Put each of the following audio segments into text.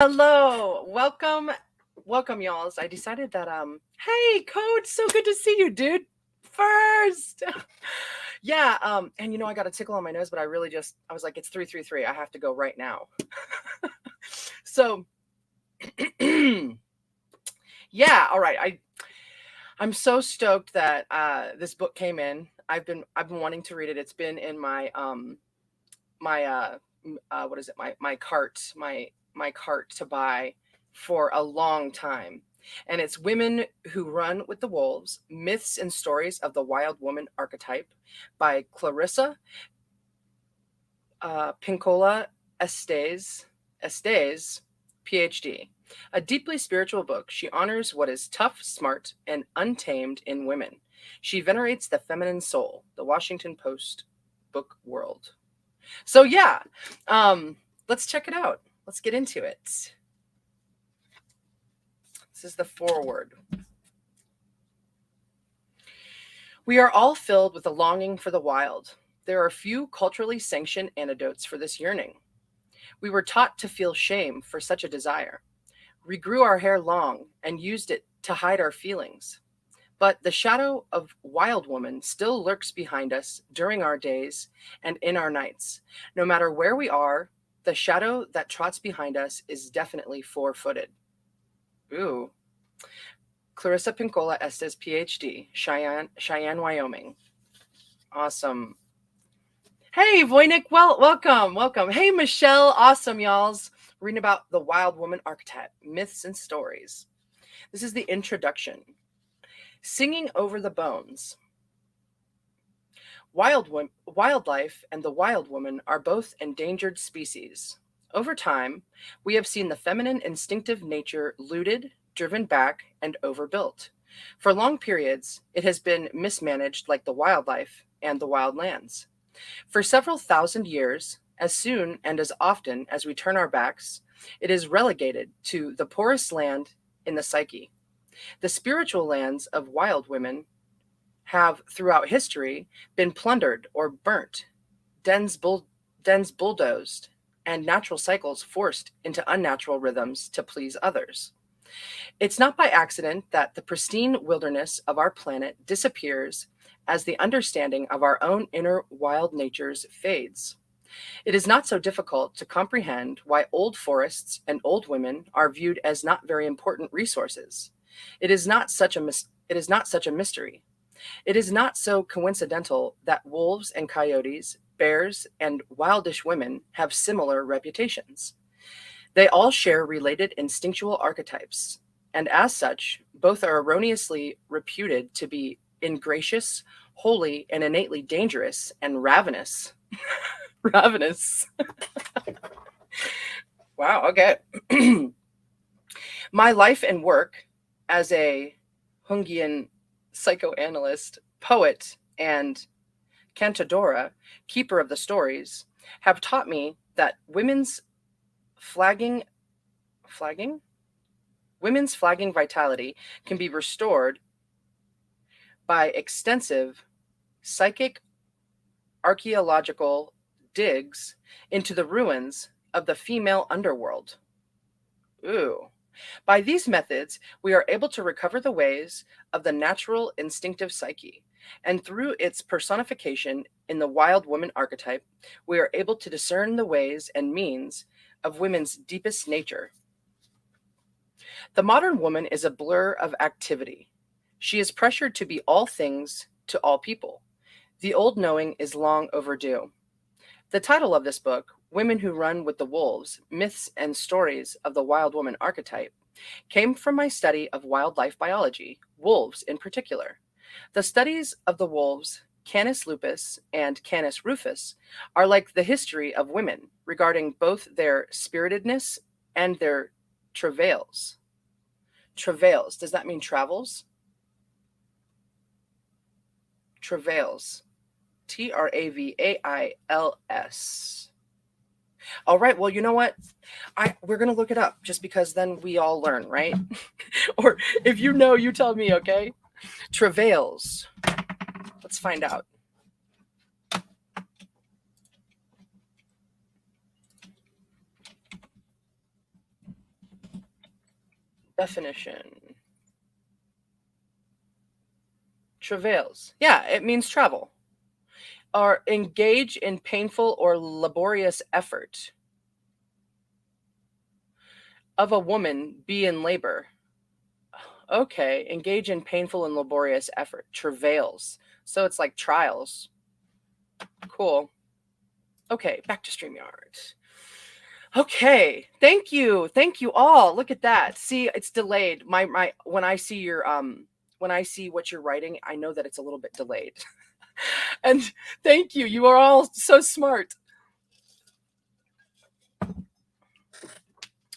Hello, welcome, y'alls. I decided that hey, Code, so good to see you, dude. First, yeah, and I got a tickle on my nose, but I was like, it's 333. I have to go right now. So, yeah, all right. I'm so stoked that this book came in. I've been wanting to read it. It's been in my what is it, my cart to buy for a long time, and it's Women Who Run with the Wolves: Myths and Stories of the Wild Woman Archetype by Clarissa Pinkola Estes, Ph.D. A deeply spiritual book, she honors what is tough, smart, and untamed in women. She venerates the feminine soul. The Washington Post book world. So yeah, let's check it out. Let's get into it. This is the foreword. We are all filled with a longing for the wild. There are few culturally sanctioned antidotes for this yearning. We were taught to feel shame for such a desire. We grew our hair long and used it to hide our feelings. But the shadow of wild woman still lurks behind us during our days and in our nights. No matter where we are, the shadow that trots behind us is definitely four-footed. Ooh. Clarissa Pinkola Estes, Ph.D., Cheyenne, Wyoming. Awesome. Hey, Voynick, welcome. Hey, Michelle, awesome, y'alls. Reading about the Wild Woman Archetype, Myths and Stories. This is the introduction. Singing over the bones. Wildlife and the wild woman are both endangered species. Over time, we have seen the feminine instinctive nature looted, driven back, and overbuilt. For long periods, it has been mismanaged like the wildlife and the wild lands. For several thousand years, as soon and as often as we turn our backs, it is relegated to the poorest land in the psyche. The spiritual lands of wild women have, throughout history, been plundered or burnt, dens bulldozed, and natural cycles forced into unnatural rhythms to please others. It's not by accident that the pristine wilderness of our planet disappears as the understanding of our own inner wild natures fades. It is not so difficult to comprehend why old forests and old women are viewed as not very important resources. It is not such a mystery. It is not so coincidental that wolves and coyotes, bears, and wildish women have similar reputations. They all share related instinctual archetypes, and as such, both are erroneously reputed to be ingracious, holy, and innately dangerous and ravenous. Ravenous. Wow, okay. My life and work as a Jungian psychoanalyst, poet, and cantadora, keeper of the stories, have taught me that women's flagging vitality can be restored by extensive psychic archaeological digs into the ruins of the female underworld. Ooh. By these methods, we are able to recover the ways of the natural instinctive psyche, and through its personification in the wild woman archetype, we are able to discern the ways and means of women's deepest nature. The modern woman is a blur of activity. She is pressured to be all things to all people. The old knowing is long overdue. The title of this book, Women Who Run with the Wolves: Myths and Stories of the Wild Woman Archetype, came from my study of wildlife biology, wolves in particular. The studies of the wolves, Canis lupus and Canis rufus, are like the history of women regarding both their spiritedness and their travails. Travails, does that mean travels? Travails. Travails. All right, well, you know what? We're going to look it up just because then we all learn, right? Or if you know, you tell me, okay? Travails. Let's find out. Definition. Travails. Yeah, it means travel. Or engage in painful or laborious effort. Of a woman, be in labor. Okay, engage in painful and laborious effort. Travails. So it's like trials. Cool. Okay, back to StreamYard. Okay, thank you all. Look at that. See, it's delayed. My when I see your when I see what you're writing, I know that it's a little bit delayed. And thank you. You are all so smart.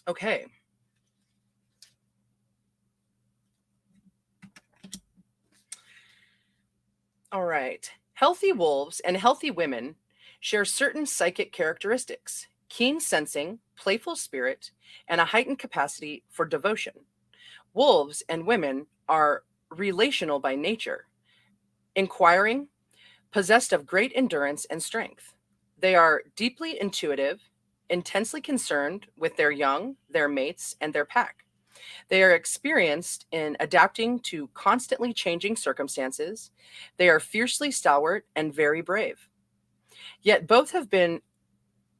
Okay. All right. Healthy wolves and healthy women share certain psychic characteristics: keen sensing, playful spirit, and a heightened capacity for devotion. Wolves and women are relational by nature, inquiring, possessed of great endurance and strength. They are deeply intuitive, intensely concerned with their young, their mates, and their pack. They are experienced in adapting to constantly changing circumstances. They are fiercely stalwart and very brave. Yet both have been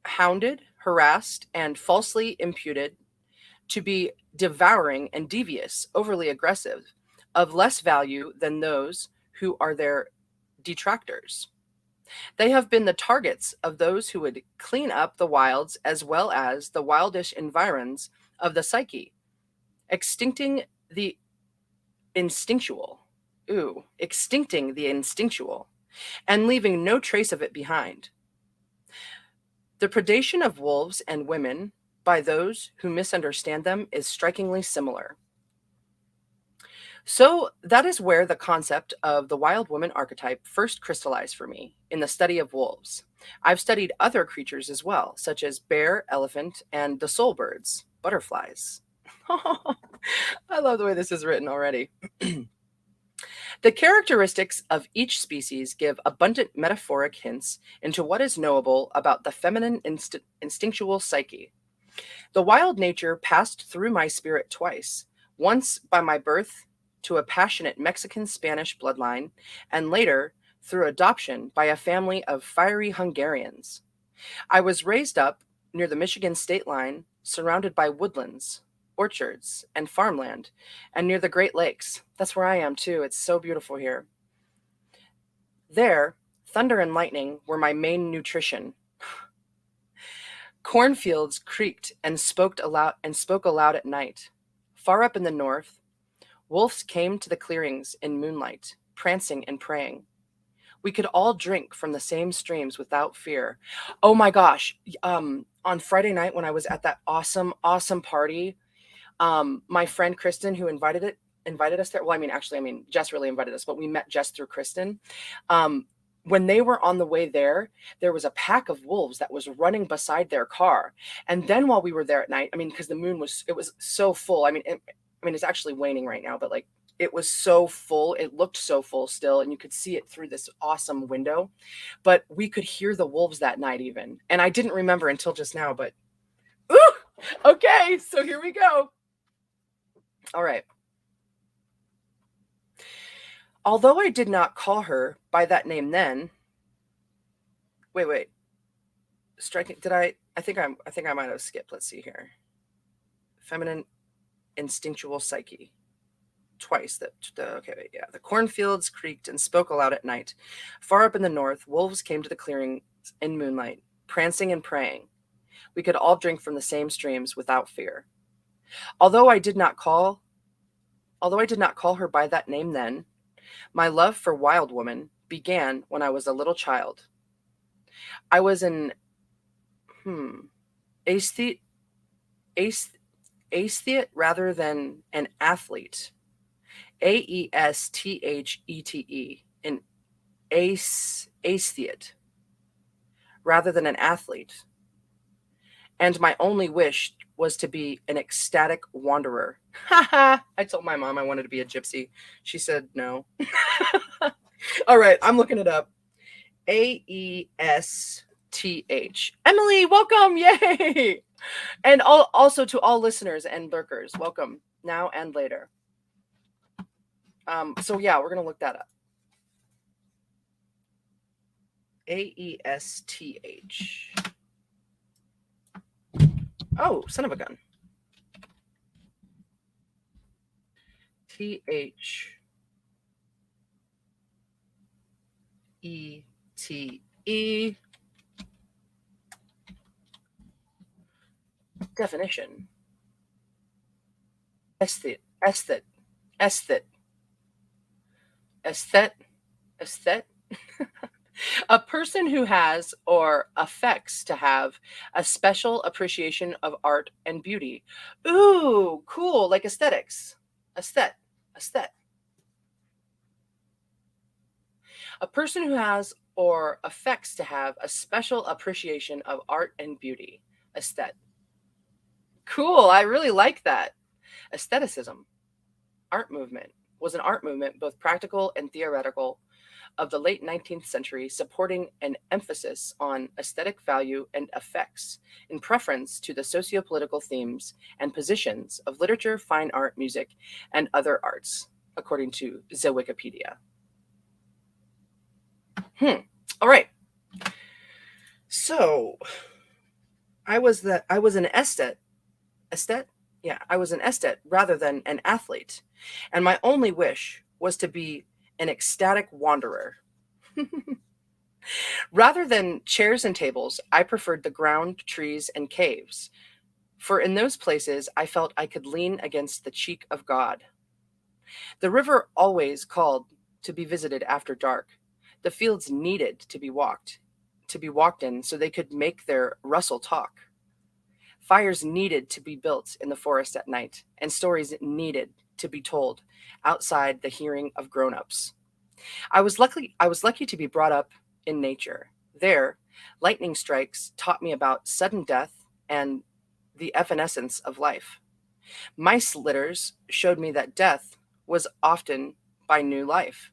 hounded, harassed, and falsely imputed to be devouring and devious, overly aggressive, of less value than those who are their detractors. They have been the targets of those who would clean up the wilds as well as the wildish environs of the psyche, extincting the instinctual, and leaving no trace of it behind. The predation of wolves and women by those who misunderstand them is strikingly similar. So that is where the concept of the wild woman archetype first crystallized for me in the study of wolves. I've studied other creatures as well, such as bear, elephant, and the soul birds, butterflies. I love the way this is written already. The characteristics of each species give abundant metaphoric hints into what is knowable about the feminine instinctual psyche. The wild nature passed through my spirit twice, once by my birth to a passionate Mexican-Spanish bloodline, and later through adoption by a family of fiery Hungarians. I was raised up near the Michigan state line, surrounded by woodlands, orchards, and farmland, and near the Great Lakes. That's where I am too. It's so beautiful here. There, thunder and lightning were my main nutrition. Cornfields creaked and spoke aloud at night. Far up in the north, wolves came to the clearings in moonlight, prancing and praying. We could all drink from the same streams without fear. Oh my gosh. On Friday night when I was at that awesome party, my friend Kristen, who invited us there. Well, Jess really invited us, but we met Jess through Kristen. When they were on the way there was a pack of wolves that was running beside their car. And then while we were there at night, because the moon was so full. It's actually waning right now, but like it was so full. It looked so full still, and you could see it through this awesome window. But we could hear the wolves that night even. And I didn't remember until just now, but ooh, okay, so here we go. All right. Although I did not call her by that name then. Wait. Striking. Did I think I might have skipped. Let's see here. Feminine instinctual psyche. Twice. The cornfields creaked and spoke aloud at night. Far up in the north, wolves came to the clearing in moonlight, prancing and praying. We could all drink from the same streams without fear. Although I did not call her by that name then, my love for Wild Woman began when I was a little child. I was an aesthete rather than an athlete. Aesthete, an aesthete rather than an athlete. And my only wish was to be an ecstatic wanderer. I told my mom I wanted to be a gypsy. She said no. All right, I'm looking it up. Aesth. Emily, welcome. Yay. And also to all listeners and lurkers, welcome. now and later. So yeah, we're gonna look that up. Aesth. Oh, son of a gun. Thete. Definition. Aesthet. Aesthet. Aesthet. Aesthet. Aesthet. A person who has or affects to have a special appreciation of art and beauty. Ooh, cool, like aesthetics. Aesthet. Aesthet. A person who has or affects to have a special appreciation of art and beauty. Aesthet. Cool, I really like that. Aestheticism Art Movement was an art movement, both practical and theoretical, of the late 19th century, supporting an emphasis on aesthetic value and effects in preference to the sociopolitical themes and positions of literature, fine art, music, and other arts, according to the Wikipedia. All right. So I was an aesthete. Aesthete? Yeah, I was an aesthete rather than an athlete. And my only wish was to be an ecstatic wanderer. Rather than chairs and tables, I preferred the ground, trees, and caves. For in those places I felt I could lean against the cheek of God. The river always called to be visited after dark. The fields needed to be walked in so they could make their rustle talk. Fires needed to be built in the forest at night, and stories needed to be told outside the hearing of grown-ups. I was lucky to be brought up in nature. There, lightning strikes taught me about sudden death and the evanescence of life. Mice litters showed me that death was often by new life.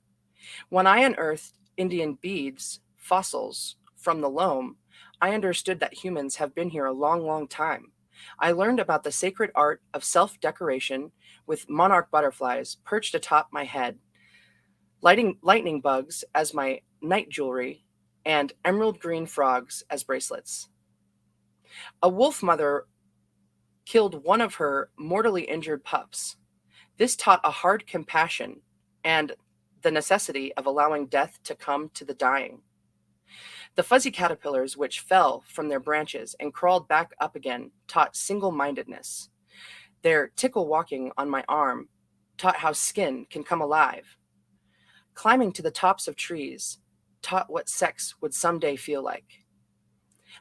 When I unearthed Indian beads, fossils from the loam, I understood that humans have been here a long, long time. I learned about the sacred art of self decoration with monarch butterflies perched atop my head, lightning bugs as my night jewelry, and emerald green frogs as bracelets. A wolf mother killed one of her mortally injured pups. This taught a hard compassion and the necessity of allowing death to come to the dying. The fuzzy caterpillars which fell from their branches and crawled back up again taught single mindedness. Their tickle walking on my arm taught how skin can come alive. Climbing to the tops of trees taught what sex would someday feel like.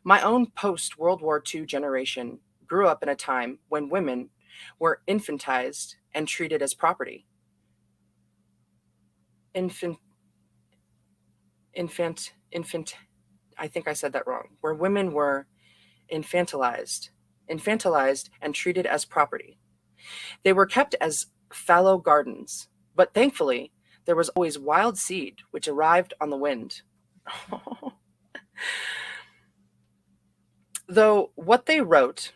My own post World War II generation grew up in a time when women were infantized and treated as property. Infant, infant, I think I said that wrong, where women were infantilized and treated as property. They were kept as fallow gardens, but thankfully, there was always wild seed which arrived on the wind. Though what they wrote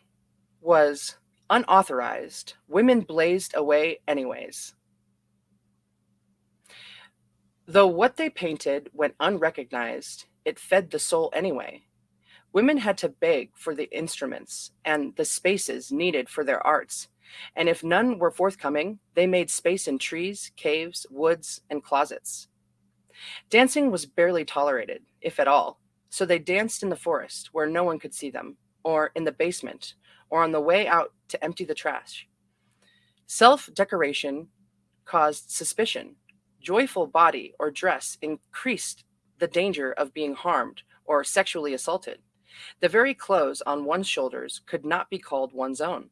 was unauthorized, women blazed away anyways. Though what they painted went unrecognized, it fed the soul anyway. Women had to beg for the instruments and the spaces needed for their arts, and if none were forthcoming, they made space in trees, caves, woods, and closets. Dancing was barely tolerated, if at all, so they danced in the forest where no one could see them, or in the basement, or on the way out to empty the trash. Self decoration caused suspicion. Joyful body or dress increased the danger of being harmed or sexually assaulted. The very clothes on one's shoulders could not be called one's own.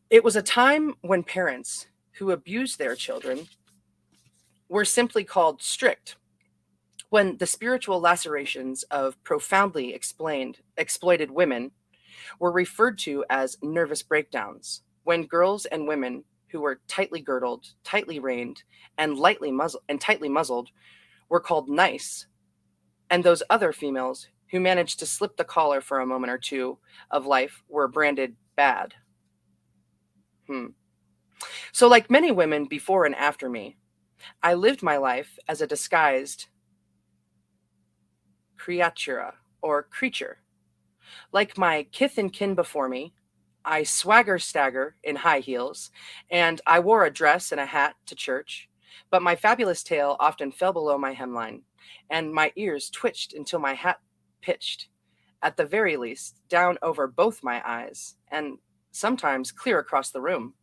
It was a time when parents who abused their children were simply called strict, when the spiritual lacerations of profoundly exploited women were referred to as nervous breakdowns, when girls and women who were tightly girdled, tightly reined, and tightly muzzled were called nice, and those other females who managed to slip the collar for a moment or two of life were branded bad. So, like many women before and after me, I lived my life as a disguised creatura or creature. Like my kith and kin before me, I swagger stagger in high heels, and I wore a dress and a hat to church, but my fabulous tail often fell below my hemline, and my ears twitched until my hat pitched, at the very least, down over both my eyes, and sometimes clear across the room.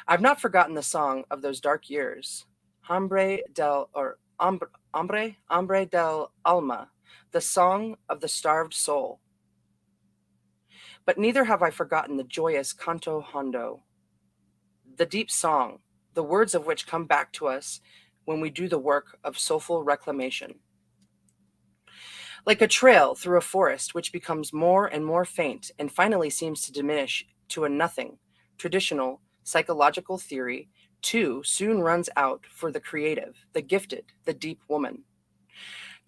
I've not forgotten the song of those dark years, Hambre del Alma, the song of the starved soul. But neither have I forgotten the joyous canto hondo, the deep song, the words of which come back to us when we do the work of soulful reclamation. Like a trail through a forest which becomes more and more faint and finally seems to diminish to a nothing, traditional psychological theory too soon runs out for the creative, the gifted, the deep woman.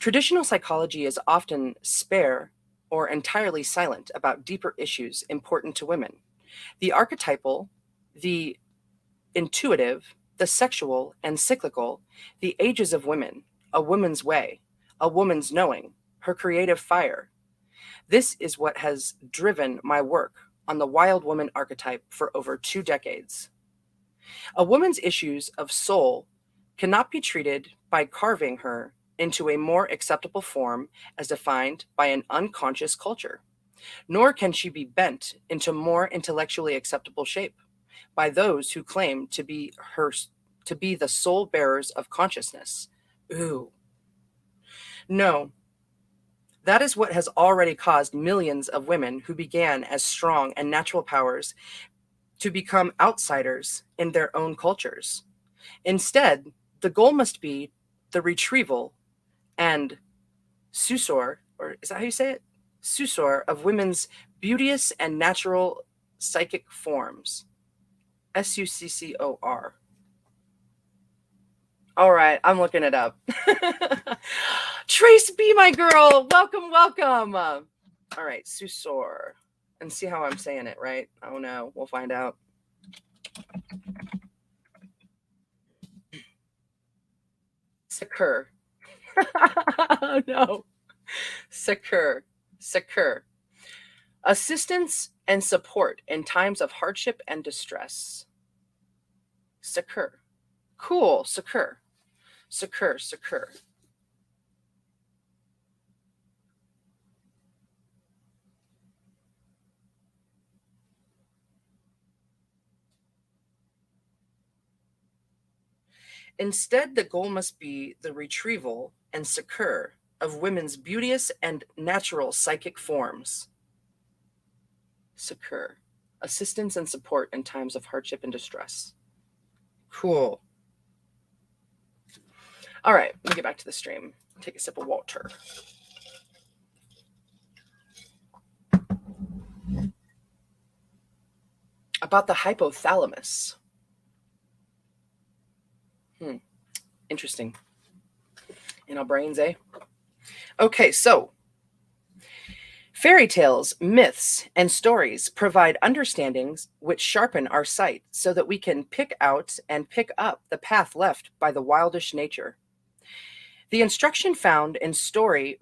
Traditional psychology is often spare or entirely silent about deeper issues important to women. The archetypal, the intuitive, the sexual and cyclical, the ages of women, a woman's way, a woman's knowing, her creative fire. This is what has driven my work on the Wild Woman Archetype for over 2 decades. A woman's issues of soul cannot be treated by carving her into a more acceptable form as defined by an unconscious culture, nor can she be bent into more intellectually acceptable shape by those who claim to be the sole bearers of consciousness. Ooh. No, that is what has already caused millions of women who began as strong and natural powers to become outsiders in their own cultures. Instead, the goal must be the retrieval and susor, or is that how you say it? Susor of women's beauteous and natural psychic forms. Succor. All right, I'm looking it up. Trace B, my girl, welcome, welcome. All right, susor, and see how I'm saying it right. Oh no, we'll find out. Secure. Oh no. Secure. Secure. Assistance and support in times of hardship and distress. Secure. Cool. Secure. Secure. Secure. Instead, the goal must be the retrieval and succor of women's beauteous and natural psychic forms. Succor. Assistance and support in times of hardship and distress. Cool. All right, let me get back to the stream. Take a sip of water. About the hypothalamus. Interesting. In our brains, eh? Okay, so fairy tales, myths, and stories provide understandings which sharpen our sight so that we can pick out and pick up the path left by the wildish nature. The instruction found in story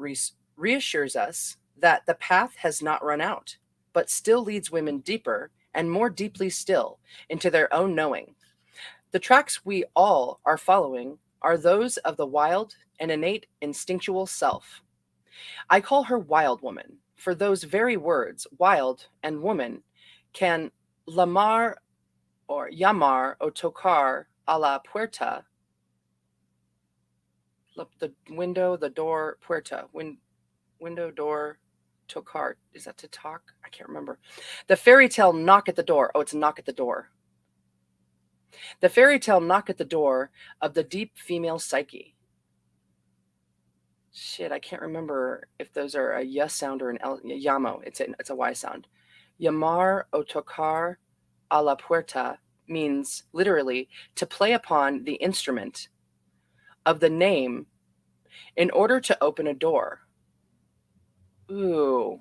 reassures us that the path has not run out, but still leads women deeper and more deeply still into their own knowing. The tracks we all are following are those of the wild and innate instinctual self. I call her Wild Woman, for those very words, wild and woman, can lamar or llamar o tocar a la puerta, the window, the door, puerta, window, door, tocar. Is that to talk? I can't remember. The fairy tale knock at the door. Oh, it's a knock at the door. The fairy tale knock at the door of the deep female psyche. Shit, I can't remember if those are a yes sound or an L. Yamo, it's a Y sound. Llamar o tocar a la puerta means literally to play upon the instrument of the name in order to open a door. Ooh.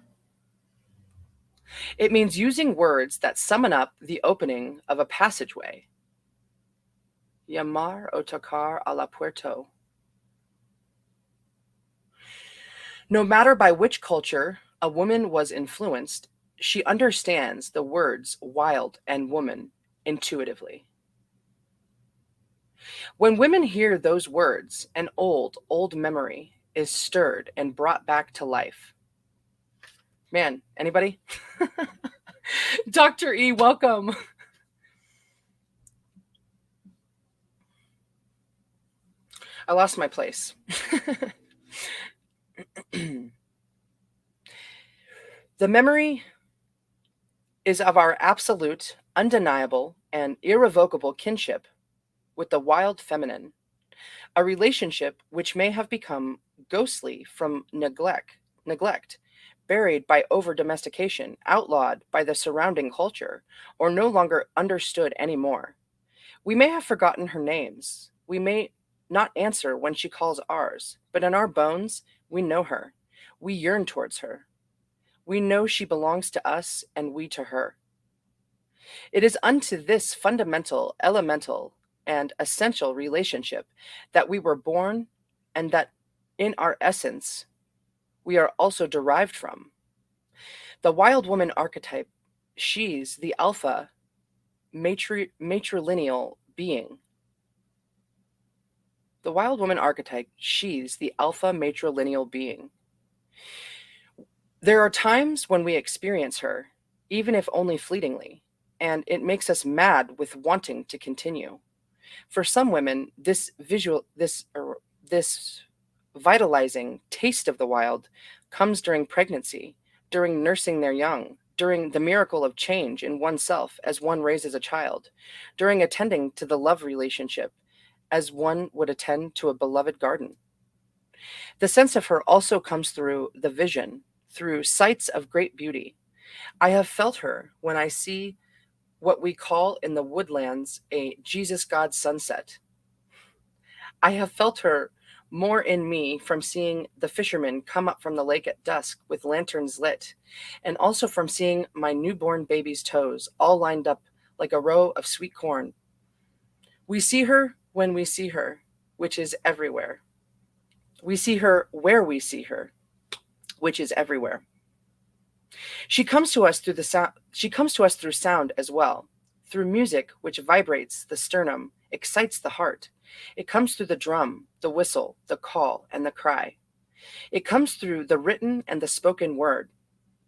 It means using words that summon up the opening of a passageway. Llamar o tocar a la puerta. No matter by which culture a woman was influenced, she understands the words wild and woman intuitively. When women hear those words, an old, old memory is stirred and brought back to life. Man, anybody? Dr. E, welcome. I lost my place. The memory is of our absolute, undeniable, and irrevocable kinship with the wild feminine, a relationship which may have become ghostly from neglect, buried by over domestication, outlawed by the surrounding culture, or no longer understood anymore. We may have forgotten her names. We may not answer when she calls ours, but in our bones, we know her. We yearn towards her. We know she belongs to us and we to her. It is unto this fundamental, elemental, and essential relationship that we were born and that in our essence we are also derived from. The wild woman archetype, she's the alpha matrilineal being. The wild woman archetype, she's the alpha matrilineal being. There are times when we experience her, even if only fleetingly, and it makes us mad with wanting to continue. For some women, this vitalizing taste of the wild comes during pregnancy, during nursing their young, during the miracle of change in oneself as one raises a child, during attending to the love relationship as one would attend to a beloved garden. The sense of her also comes through the vision, through sights of great beauty. I have felt her when I see what we call in the woodlands a Jesus God sunset. I have felt her more in me from seeing the fishermen come up from the lake at dusk with lanterns lit, and also from seeing my newborn baby's toes all lined up like a row of sweet corn. We see her when we see her, which is everywhere. We see her where we see her, which is everywhere. She comes to us through the sound. She comes to us through sound as well, through music which vibrates the sternum, excites the heart. It comes through the drum, the whistle, the call, and the cry. It comes through the written and the spoken word.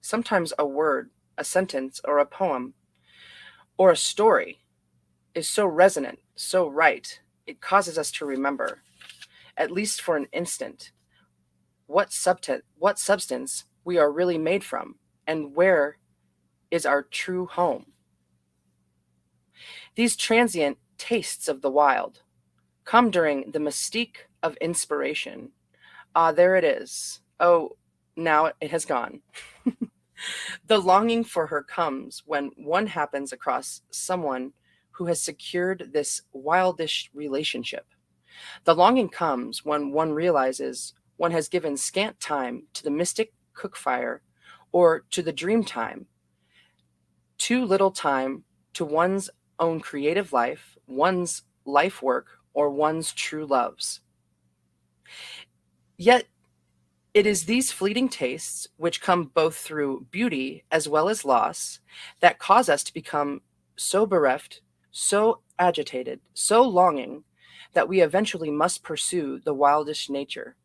Sometimes a word, a sentence, or a poem, or a story is so resonant, so right, it causes us to remember, at least for an instant, what substance we are really made from, and where is our true home. These transient tastes of the wild come during the mystique of inspiration. Ah, there it is. Oh, now it has gone. The longing for her comes when one happens across someone who has secured this wildish relationship. The longing comes when one realizes one has given scant time to the mystic cookfire or to the dream time, too little time to one's own creative life, one's life work, or one's true loves. Yet, it is these fleeting tastes, which come both through beauty as well as loss, that cause us to become so bereft, so agitated, so longing, that we eventually must pursue the wildish nature.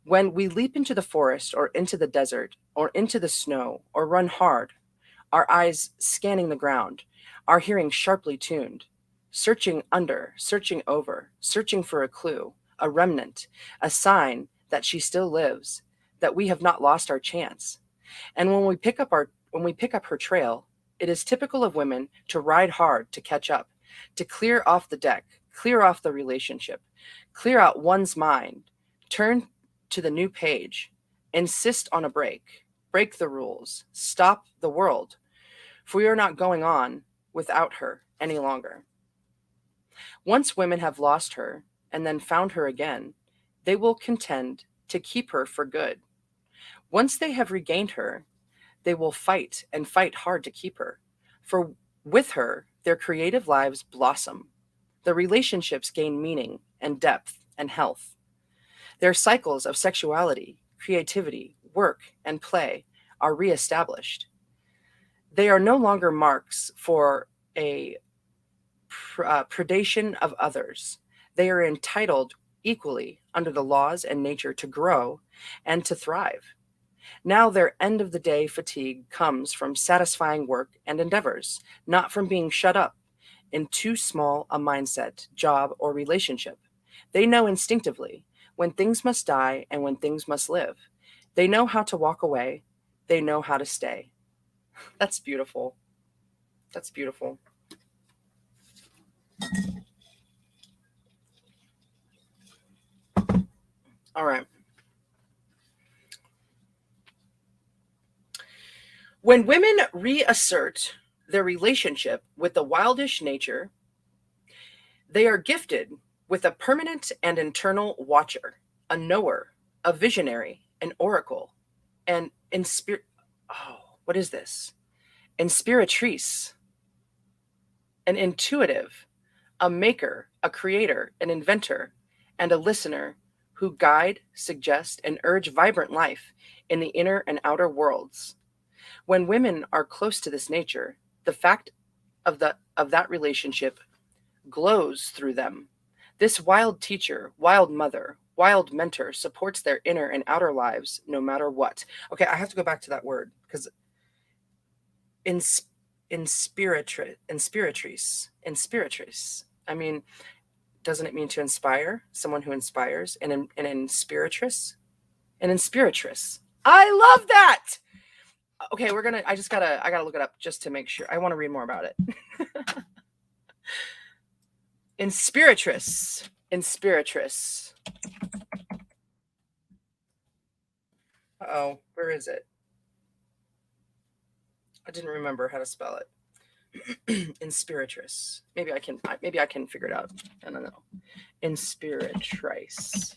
When we leap into the forest or into the desert or into the snow or run hard, our eyes scanning the ground, our hearing sharply tuned, searching under, searching over, searching for a clue, a remnant, a sign that she still lives, that we have not lost our chance. And when we pick up her trail, it is typical of women to ride hard to catch up, to clear off the deck, clear off the relationship, clear out one's mind, turn to the new page, insist on a break the rules, stop the world, for we are not going on without her any longer. Once women have lost her and then found her again, they will contend to keep her for good. Once they have regained her, they will fight and fight hard to keep her, for with her, their creative lives blossom. the relationships gain meaning and depth and health. Their cycles of sexuality, creativity, work, and play are reestablished. They are no longer marks for a predation of others. They are entitled equally under the laws and nature to grow and to thrive. Now their end of the day fatigue comes from satisfying work and endeavors, not from being shut up in too small a mindset, job, or relationship. They know instinctively when things must die and when things must live. They know how to walk away. They know how to stay. That's beautiful. That's beautiful. All right. When women reassert their relationship with the wildish nature, they are gifted with a permanent and internal watcher, a knower, a visionary, an oracle, and what is this? Inspiratrice, an intuitive, a maker, a creator, an inventor, and a listener who guide, suggest, and urge vibrant life in the inner and outer worlds. When women are close to this nature, the fact of that relationship glows through them. This wild teacher, wild mother, wild mentor supports their inner and outer lives no matter what. Okay, I have to go back to that word because inspiratrice. I mean, doesn't it mean to inspire? Someone who inspires, an inspiratrice? An inspiratrice. I love that. Okay, I gotta look it up just to make sure. I want to read more about it. Inspiratrice. Uh-oh, where is it? I didn't remember how to spell it. Inspiratrice. Maybe I can figure it out. I don't know. Inspiratrice.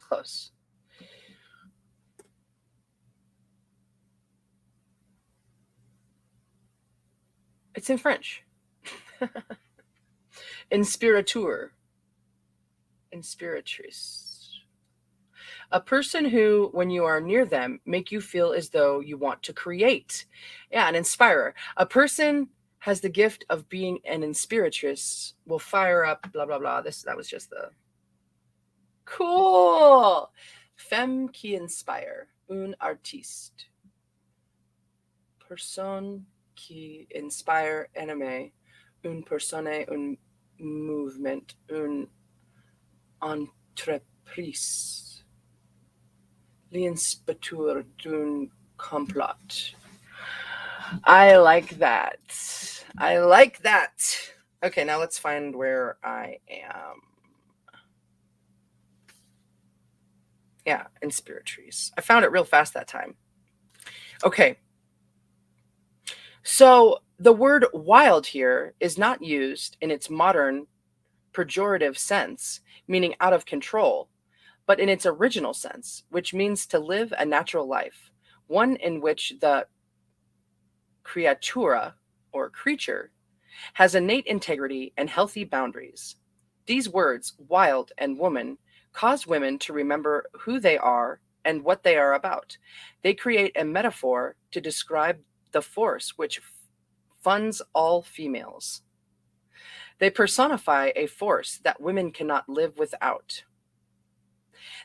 Close. It's in French. Inspiratrice. A person who, when you are near them, make you feel as though you want to create. Yeah, an inspirer. A person has the gift of being an inspiratrice, will fire up, blah, blah, blah. That was just the... Cool! Femme qui inspire, un artiste. Personne qui inspire, anime, une personne, un mouvement, une entreprise. L'inspecteur d'un complot. I like that. Okay, now let's find where I am. Yeah, inspiratrice. I found it real fast that time. Okay. So the word wild here is not used in its modern pejorative sense, meaning out of control, but in its original sense, which means to live a natural life, one in which the creatura, or creature, has innate integrity and healthy boundaries. These words, wild and woman, cause women to remember who they are and what they are about. They create a metaphor to describe the force which funds all females. They personify a force that women cannot live without.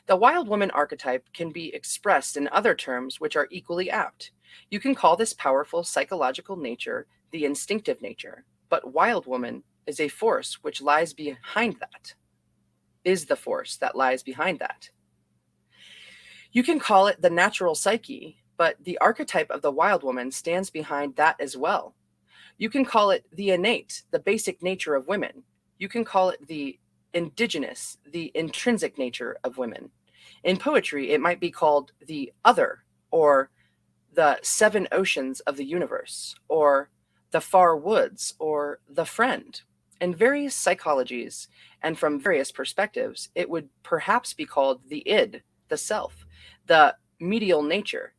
The wild woman archetype can be expressed in other terms which are equally apt. You can call this powerful psychological nature the instinctive nature, but wild woman is a force which lies behind that, is the force that lies behind that. You can call it the natural psyche, but the archetype of the wild woman stands behind that as well. You can call it the innate, the basic nature of women. You can call it the indigenous, the intrinsic nature of women. In poetry, it might be called the other, or the seven oceans of the universe, or the far woods, or the friend. In various psychologies and from various perspectives, it would perhaps be called the id, the self, the medial nature.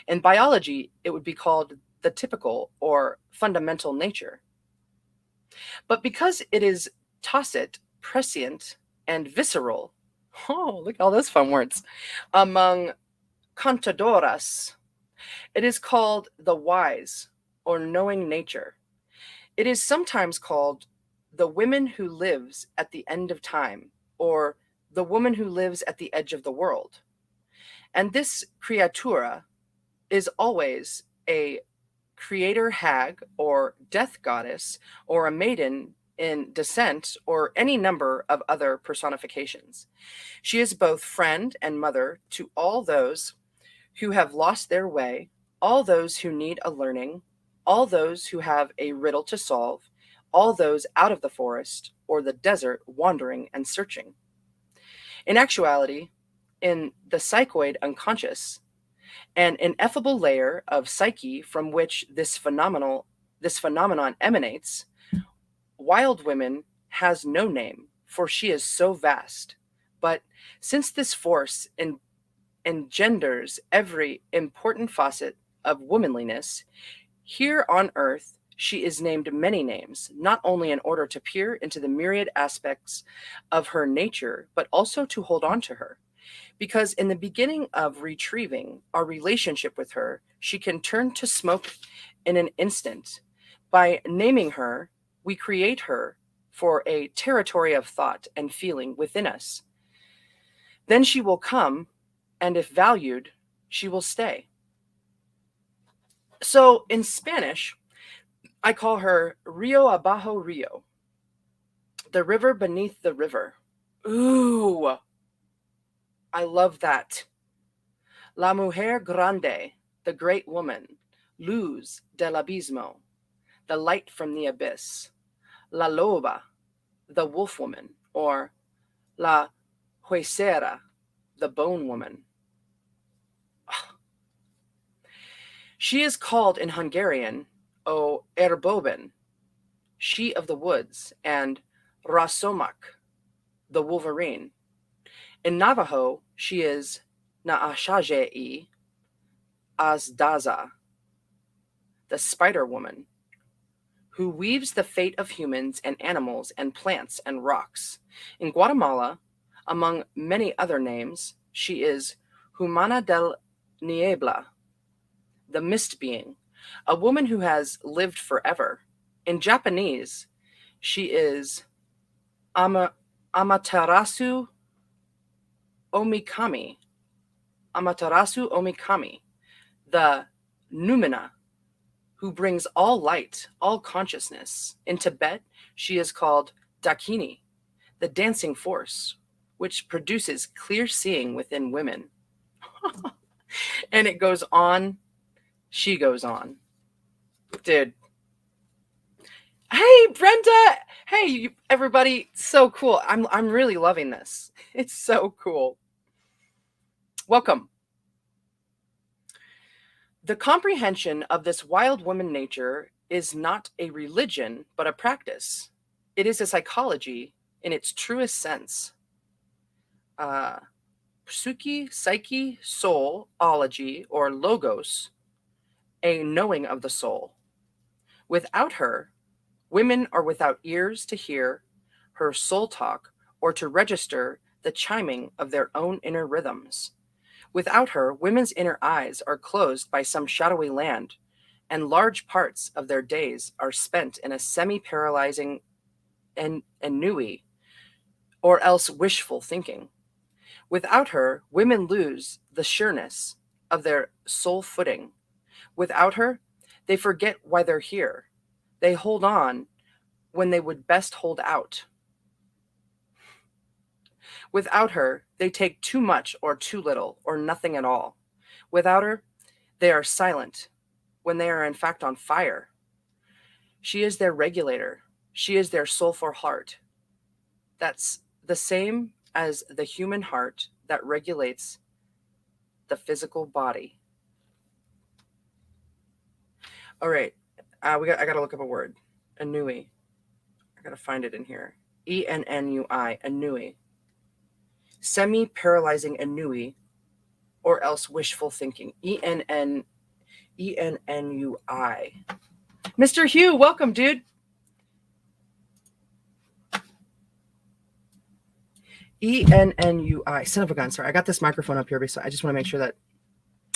In biology, it would be called the typical or fundamental nature. But because it is tacit, prescient, and visceral, oh, look at all those fun words, among contadoras, it is called the wise or knowing nature. It is sometimes called the woman who lives at the end of time, or the woman who lives at the edge of the world. And this creatura is always a creator hag or death goddess or a maiden in descent or any number of other personifications. She is both friend and mother to all those who have lost their way, all those who need a learning, all those who have a riddle to solve, all those out of the forest or the desert wandering and searching. In actuality, in the psychoid unconscious, an ineffable layer of psyche from which this phenomenon emanates, Wild Woman has no name, for she is so vast. But since this force engenders every important facet of womanliness, here on earth she is named many names, not only in order to peer into the myriad aspects of her nature, but also to hold on to her. Because in the beginning of retrieving our relationship with her, she can turn to smoke in an instant. By naming her, we create her for a territory of thought and feeling within us. Then she will come, and if valued, she will stay. So in Spanish, I call her Rio Abajo Rio, the river beneath the river. Ooh, I love that. La Mujer Grande, the great woman. Luz del Abismo, the light from the abyss. La Loba, the wolf woman, or La Huesera, the bone woman. She is called in Hungarian O Erboben, she of the woods, and Rasomak, the wolverine. In Navajo, she is Naashajei Azdaza, the spider woman, who weaves the fate of humans and animals and plants and rocks. In Guatemala, among many other names, she is Humana del Niebla, the mist being, a woman who has lived forever. In Japanese, she is Amaterasu Omikami, the Numina, who brings all light, all consciousness. In Tibet, she is called Dakini, the dancing force, which produces clear seeing within women. And it goes on. She goes on. Dude. Hey, Brenda. Hey, everybody. So cool. I'm really loving this. It's so cool. Welcome. The comprehension of this wild woman nature is not a religion, but a practice. It is a psychology in its truest sense. Psyche, soul, ology, or logos, a knowing of the soul. Without her, women are without ears to hear her soul talk or to register the chiming of their own inner rhythms. Without her, women's inner eyes are closed by some shadowy land, and large parts of their days are spent in a semi-paralyzing ennui, or else wishful thinking. Without her, women lose the sureness of their soul footing. Without her, they forget why they're here. They hold on when they would best hold out. Without her, they take too much or too little or nothing at all. Without her, they are silent when they are in fact on fire. She is their regulator. She is their soulful heart. That's the same as the human heart that regulates the physical body. All right, I got to look up a word. Ennui. I got to find it in here. Ennui. Ennui. Semi-paralyzing ennui, or else wishful thinking. Ennui. Mr. Hugh, welcome, dude. Ennui. Son of a gun. Sorry, I got this microphone up here, so I just want to make sure that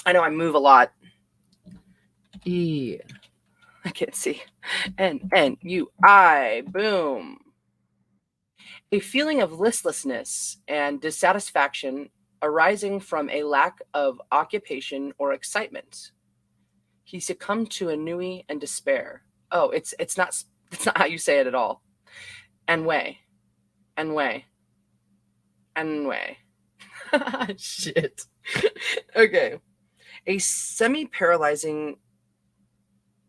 I know I move a lot. I can't see. Ennui. Boom. A feeling of listlessness and dissatisfaction arising from a lack of occupation or excitement. He succumbed to ennui and despair. Oh, it's not how you say it at all. Ennui. Shit. Okay. A semi-paralyzing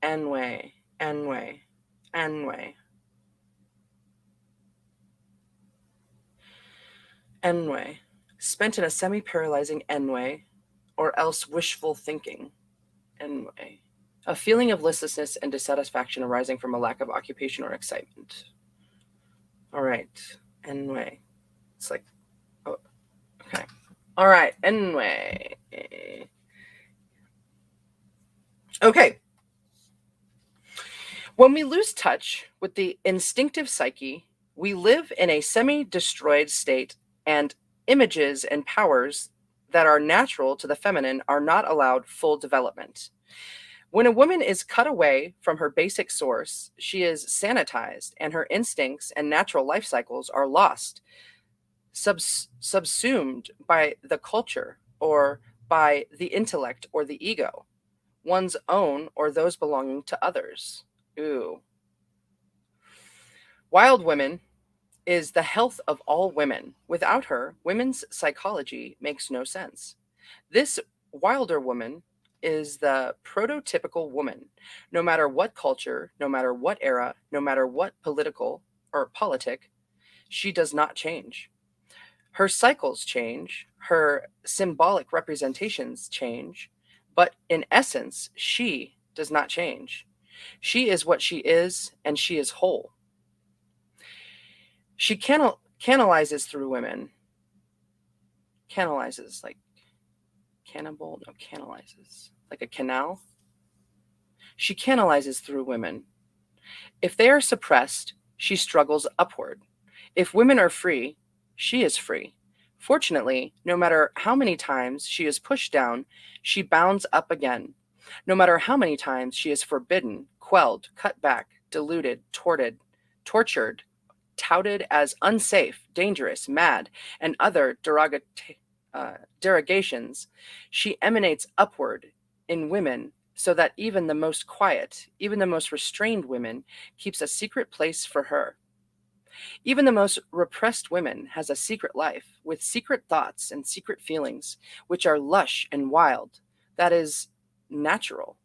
ennui. Spent in a semi-paralyzing ennui, or else wishful thinking. Ennui. A feeling of listlessness and dissatisfaction arising from a lack of occupation or excitement. All right. Ennui. It's like, oh, okay. All right. Ennui. Okay. When we lose touch with the instinctive psyche, we live in a semi-destroyed state, and images and powers that are natural to the feminine are not allowed full development. When a woman is cut away from her basic source, she is sanitized, and her instincts and natural life cycles are lost, subsumed by the culture or by the intellect or the ego, one's own or those belonging to others. Ooh. Wild Woman is the health of all women. Without her, women's psychology makes no sense. This wilder woman is the prototypical woman. No matter what culture, no matter what era, no matter what political or politic, she does not change. Her cycles change, her symbolic representations change, but in essence, she does not change. She is what she is, and she is whole. She canalizes through women. Canalizes, like cannibal? No, canalizes. Like a canal? She canalizes through women. If they are suppressed, she struggles upward. If women are free, she is free. Fortunately, no matter how many times she is pushed down, she bounds up again. No matter how many times she is forbidden, quelled, cut back, deluded, tortured, touted as unsafe, dangerous, mad, and other derogations, she emanates upward in women so that even the most quiet, even the most restrained women keeps a secret place for her. Even the most repressed women has a secret life with secret thoughts and secret feelings, which are lush and wild. That is natural.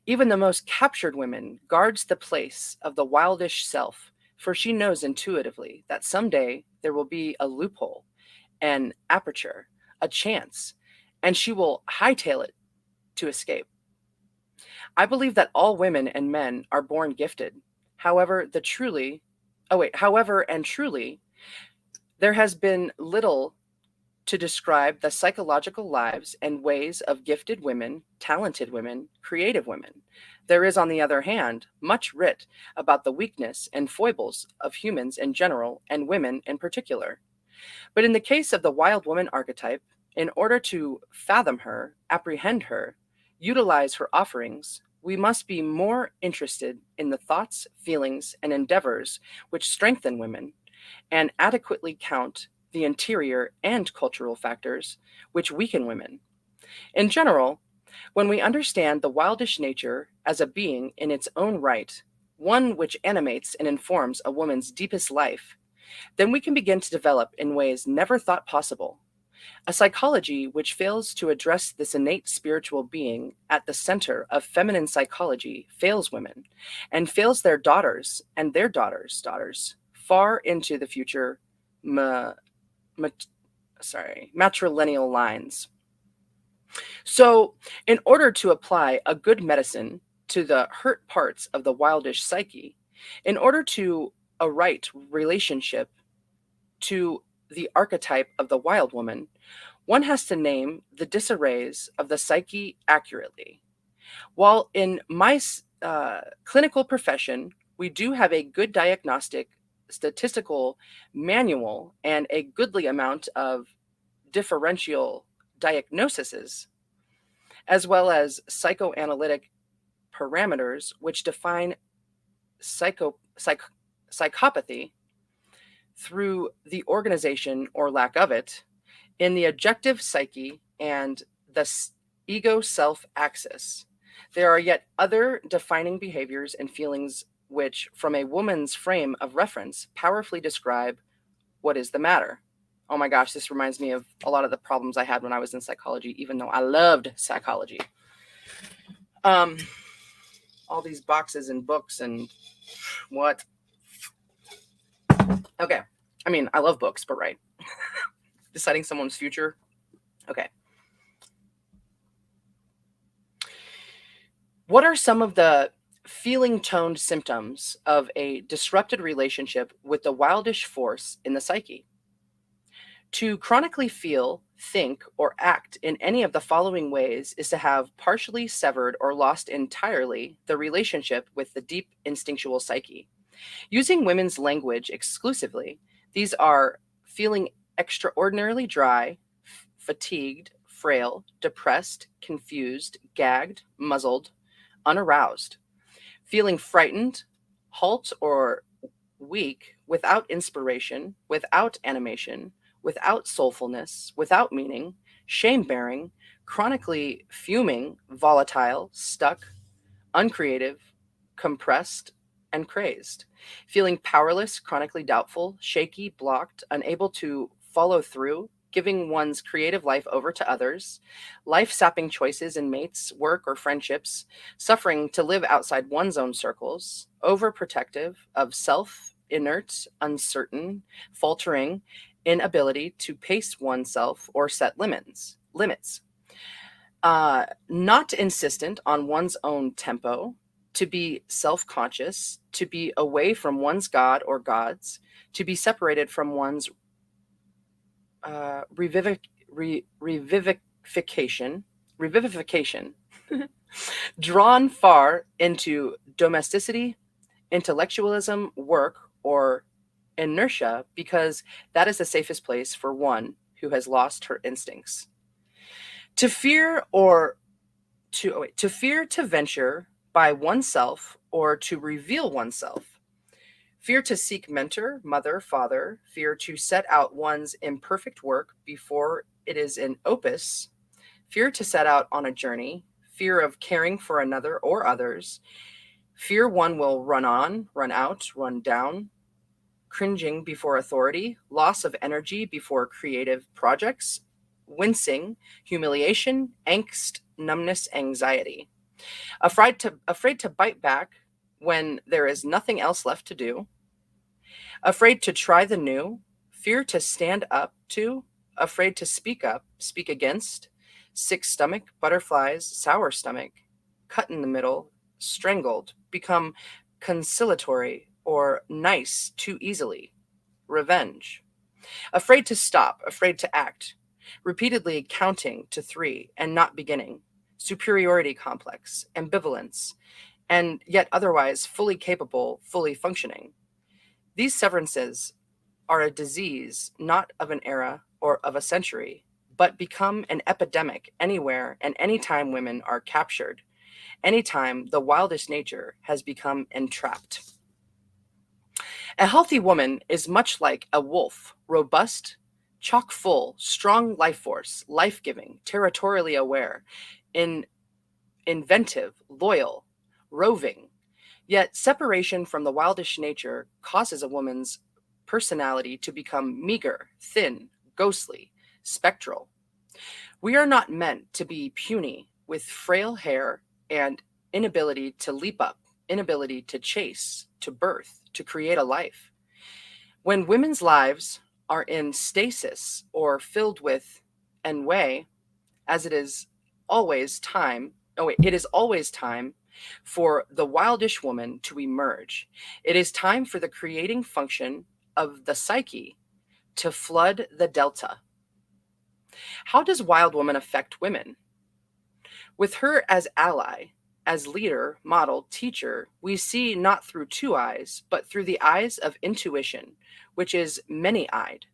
Even the most captured woman guards the place of the wildish self, for she knows intuitively that someday there will be a loophole, an aperture, a chance, and she will hightail it to escape. I believe that all women and men are born gifted. However, and truly, there has been little to describe the psychological lives and ways of gifted women, talented women, creative women. There is, on the other hand, much writ about the weakness and foibles of humans in general and women in particular. But in the case of the wild woman archetype, in order to fathom her, apprehend her, utilize her offerings, we must be more interested in the thoughts, feelings, and endeavors which strengthen women, and adequately count the interior and cultural factors which weaken women. In general, when we understand the wildish nature as a being in its own right, one which animates and informs a woman's deepest life, then we can begin to develop in ways never thought possible a psychology which fails to address this innate spiritual being at the center of feminine psychology fails women and fails their daughters and their daughters far into the future matrilineal lines. So, in order to apply a good medicine to the hurt parts of the wildish psyche, in order to a right relationship to the archetype of the wild woman, one has to name the disarrays of the psyche accurately. While in my clinical profession, we do have a good diagnostic statistical manual and a goodly amount of differential diagnoses, as well as psychoanalytic parameters which define psychopathy through the organization or lack of it in the objective psyche and the ego self axis. There are yet other defining behaviors and feelings which, from a woman's frame of reference, powerfully describe what is the matter. Oh my gosh, this reminds me of a lot of the problems I had when I was in psychology, even though I loved psychology. All these boxes and books and what? Okay. I mean, I love books, but right. Deciding someone's future. Okay. What are some of the feeling toned symptoms of a disrupted relationship with the wildish force in the psyche? To chronically feel, think, or act in any of the following ways is to have partially severed or lost entirely the relationship with the deep instinctual psyche. Using women's language exclusively, these are feeling extraordinarily dry, fatigued, frail, depressed, confused, gagged, muzzled, unaroused, feeling frightened, halt, or weak, without inspiration, without animation, without soulfulness, without meaning, shame-bearing, chronically fuming, volatile, stuck, uncreative, compressed, and crazed, feeling powerless, chronically doubtful, shaky, blocked, unable to follow through, giving one's creative life over to others, life-sapping choices in mates, work, or friendships, suffering to live outside one's own circles, overprotective of self, inert, uncertain, faltering, inability to pace oneself or set limits, not insistent on one's own tempo, to be self-conscious, to be away from one's god or gods, to be separated from one's revivification, drawn far into domesticity, intellectualism, work, or inertia, because that is the safest place for one who has lost her instincts. To fear to venture by oneself or to reveal oneself. Fear to seek mentor, mother, father, fear to set out one's imperfect work before it is an opus, fear to set out on a journey, fear of caring for another or others, fear one will run on, run out, run down, cringing before authority, loss of energy before creative projects, wincing, humiliation, angst, numbness, anxiety. Afraid to bite back when there is nothing else left to do. Afraid to try the new, fear to stand up to, afraid to speak up, speak against, sick stomach, butterflies, sour stomach, cut in the middle, strangled, become conciliatory or nice too easily, revenge. Afraid to stop, afraid to act, repeatedly counting to 3 and not beginning, superiority complex, ambivalence, and yet otherwise fully capable, fully functioning. These severances are a disease not of an era or of a century, but become an epidemic anywhere and anytime women are captured, anytime the wildest nature has become entrapped. A healthy woman is much like a wolf, robust, chock full, strong life force, life-giving, territorially aware, inventive, loyal, roving. Yet separation from the wildish nature causes a woman's personality to become meager, thin, ghostly, spectral. We are not meant to be puny with frail hair and inability to leap up, inability to chase, to birth, to create a life. When women's lives are in stasis or filled with ennui, as it is always time, it is always time for the wildish woman to emerge. It is time for the creating function of the psyche to flood the delta. How does Wild Woman affect women? With her as ally, as leader, model, teacher, we see not through two eyes, but through the eyes of intuition, which is many-eyed.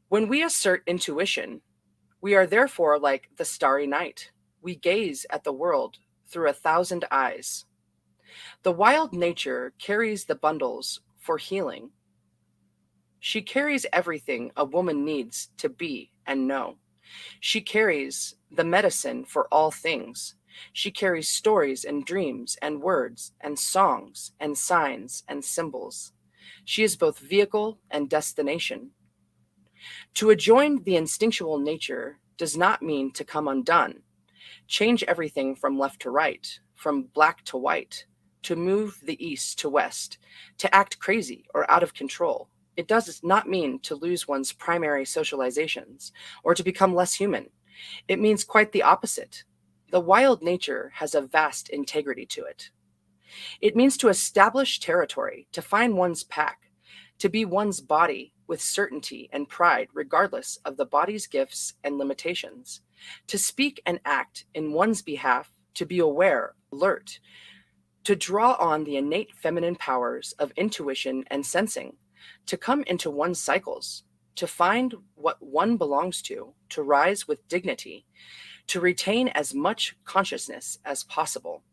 When we assert intuition, we are therefore like the starry night. We gaze at the world through 1,000 eyes. The wild nature carries the bundles for healing. She carries everything a woman needs to be and know. She carries the medicine for all things. She carries stories and dreams and words and songs and signs and symbols. She is both vehicle and destination. To adjoin the instinctual nature does not mean to come undone, change everything from left to right, from black to white, to move the east to west, to act crazy or out of control. It does not mean to lose one's primary socializations or to become less human. It means quite the opposite. The wild nature has a vast integrity to it. It means to establish territory, to find one's pack, to be one's body with certainty and pride, regardless of the body's gifts and limitations, to speak and act in one's behalf, to be aware, alert, to draw on the innate feminine powers of intuition and sensing, to come into one's cycles, to find what one belongs to rise with dignity, to retain as much consciousness as possible.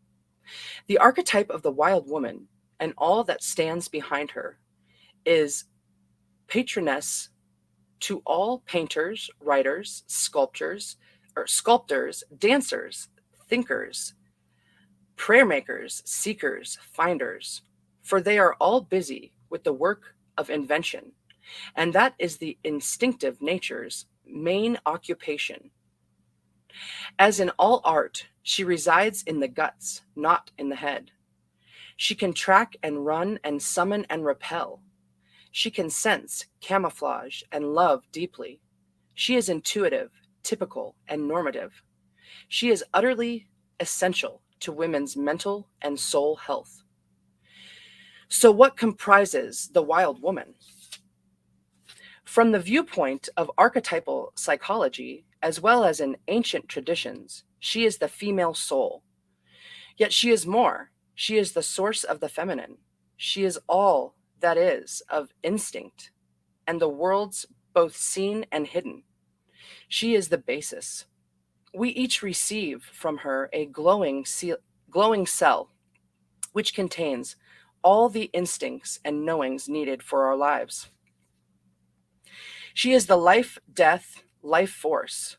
The archetype of the wild woman and all that stands behind her is patroness to all painters, writers, sculptors, dancers, thinkers, prayer makers, seekers, finders, for they are all busy with the work of invention, and that is the instinctive nature's main occupation. As in all art, she resides in the guts, not in the head. She can track and run and summon and repel. She can sense, camouflage, and love deeply. She is intuitive, typical, and normative. She is utterly essential to women's mental and soul health. So what comprises the wild woman? From the viewpoint of archetypal psychology, as well as in ancient traditions, she is the female soul. Yet she is more. She is the source of the feminine. She is all that is of instinct and the world's both seen and hidden. She is the basis. We each receive from her a glowing cell, which contains all the instincts and knowings needed for our lives. She is the life, death, life force.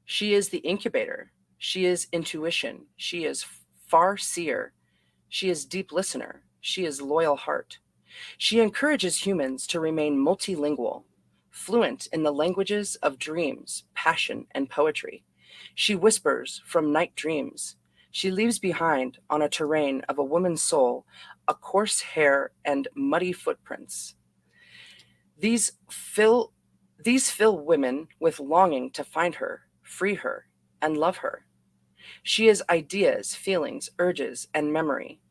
She is the incubator. She is intuition. She is far seer. She is deep listener. She is loyal heart. She encourages humans to remain multilingual, fluent in the languages of dreams, passion, and poetry. She whispers from night dreams. She leaves behind on a terrain of a woman's soul a coarse hair and muddy footprints. These fill women with longing to find her, free her, and love her. She is ideas, feelings, urges, and memory.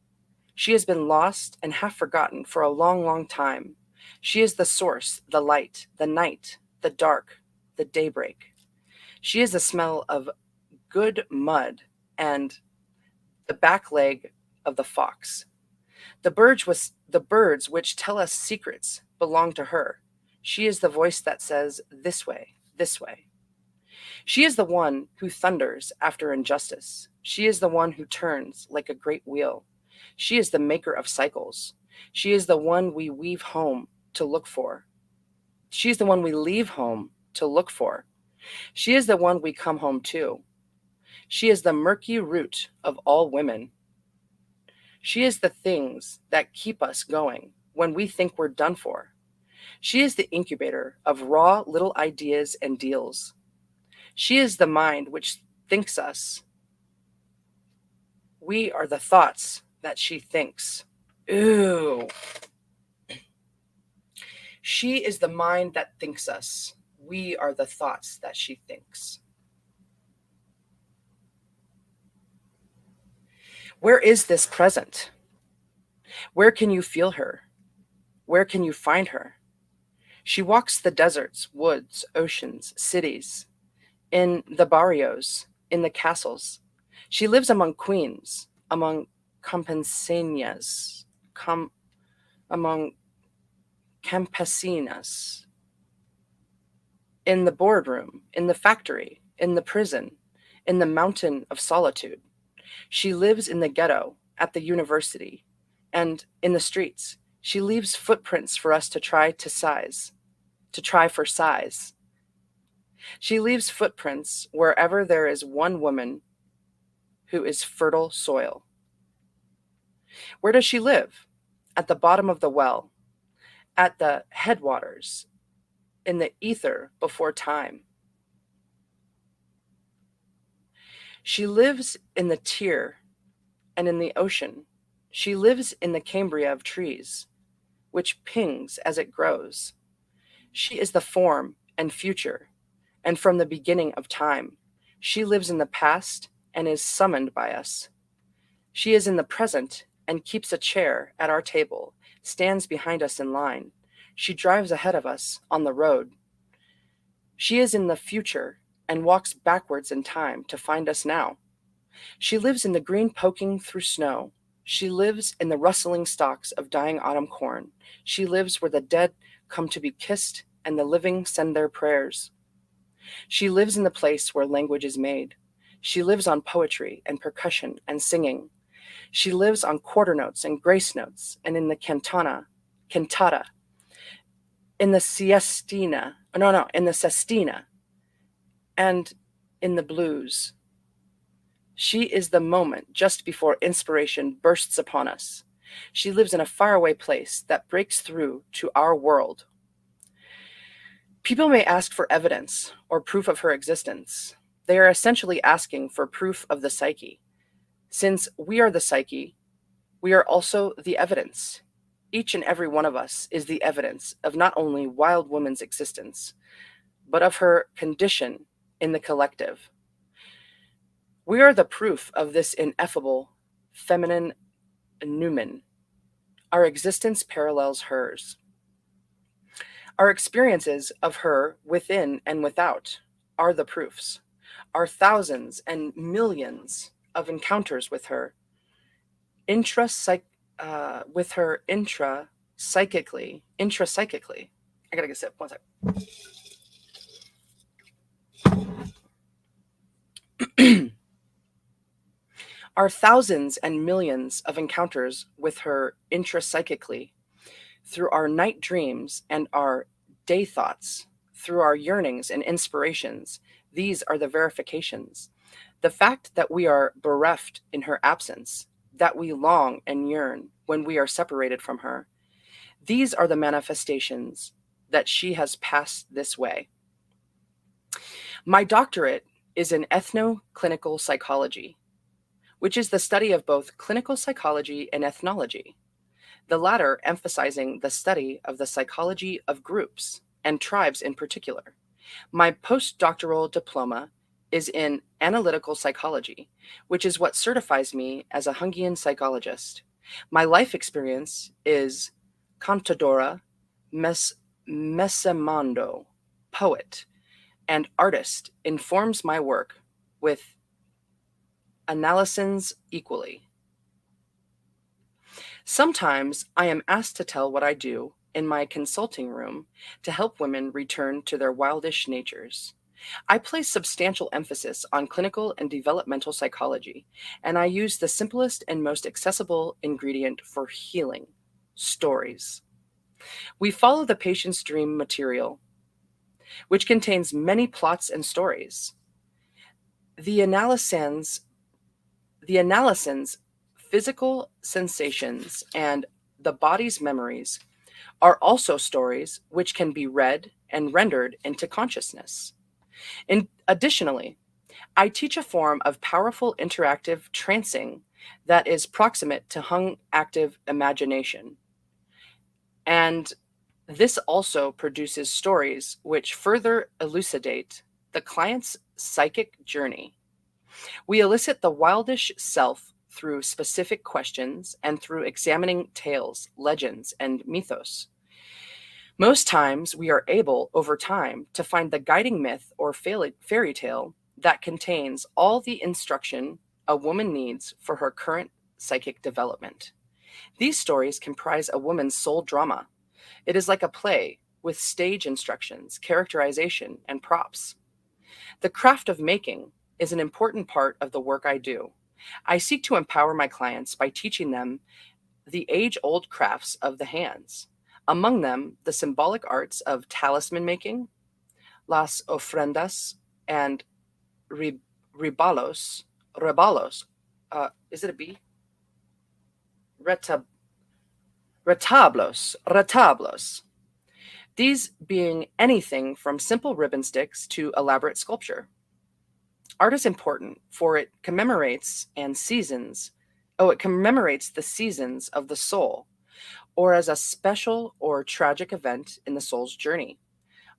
She has been lost and half forgotten for a long, long time. She is the source, the light, the night, the dark, the daybreak. She is the smell of good mud and the back leg of the fox. The birds which tell us secrets belong to her. She is the voice that says, this way, this way. She is the one who thunders after injustice. She is the one who turns like a great wheel. She is the maker of cycles. She is the one we weave home to look for. She is the one we leave home to look for. She is the one we come home to. She is the murky root of all women. She is the things that keep us going when we think we're done for. She is the incubator of raw little ideas and deals. She is the mind which thinks us. We are the thoughts that she thinks. Ooh. She is the mind that thinks us. We are the thoughts that she thinks. Where is this present? Where can you feel her? Where can you find her? She walks the deserts, woods, oceans, cities, in the barrios, in the castles. She lives among queens, among campesinas, among campesinas, in the boardroom, in the factory, in the prison, in the mountain of solitude. She lives in the ghetto, at the university, and in the streets. She leaves footprints for us to try for size. She leaves footprints wherever there is one woman who is fertile soil. Where does she live? At the bottom of the well, at the headwaters, in the ether before time. She lives in the tear and in the ocean. She lives in the cambria of trees, which pings as it grows. She is the form and future, and from the beginning of time. She lives in the past and is summoned by us. She is in the present and keeps a chair at our table, stands behind us in line. She drives ahead of us on the road. She is in the future and walks backwards in time to find us now. She lives in the green poking through snow. She lives in the rustling stalks of dying autumn corn. She lives where the dead come to be kissed and the living send their prayers. She lives in the place where language is made. She lives on poetry and percussion and singing. She lives on quarter notes and grace notes and in the cantata, in the sestina, and in the blues. She is the moment just before inspiration bursts upon us. She lives in a faraway place that breaks through to our world. People may ask for evidence or proof of her existence. They are essentially asking for proof of the psyche. Since we are the psyche, we are also the evidence. Each and every one of us is the evidence of not only Wild Woman's existence, but of her condition in the collective. We are the proof of this ineffable feminine noumen. Our existence parallels hers. Our experiences of her within and without are the proofs. Our thousands and millions of encounters with her, intrapsychically. I gotta get a sip, 1 second. Our thousands and millions of encounters with her intrapsychically, through our night dreams and our day thoughts, through our yearnings and inspirations, these are the verifications. The fact that we are bereft in her absence, that we long and yearn when we are separated from her, these are the manifestations that she has passed this way. My doctorate is in ethno-clinical psychology, which is the study of both clinical psychology and ethnology, the latter emphasizing the study of the psychology of groups and tribes in particular. My postdoctoral diploma is in analytical psychology, which is what certifies me as a Jungian psychologist. My life experience is cantadora, mesemando, poet, and artist informs my work with analysins equally. Sometimes I am asked to tell what I do in my consulting room to help women return to their wildish natures. I place substantial emphasis on clinical and developmental psychology, and I use the simplest and most accessible ingredient for healing: stories. We follow the patient's dream material, which contains many plots and stories. The analysins, physical sensations, and the body's memories are also stories which can be read and rendered into consciousness. Additionally, I teach a form of powerful interactive trancing that is proximate to Hung active imagination. And this also produces stories which further elucidate the client's psychic journey. We elicit the wildish self through specific questions and through examining tales, legends, and mythos. Most times, we are able, over time, to find the guiding myth or fairy tale that contains all the instruction a woman needs for her current psychic development. These stories comprise a woman's soul drama. It is like a play with stage instructions, characterization, and props. The craft of making is an important part of the work I do. I seek to empower my clients by teaching them the age-old crafts of the hands, among them the symbolic arts of talisman making, las ofrendas, and rebalos. Is it a B? Retablos. These being anything from simple ribbon sticks to elaborate sculpture. Art is important, for it commemorates it commemorates the seasons of the soul, or as a special or tragic event in the soul's journey.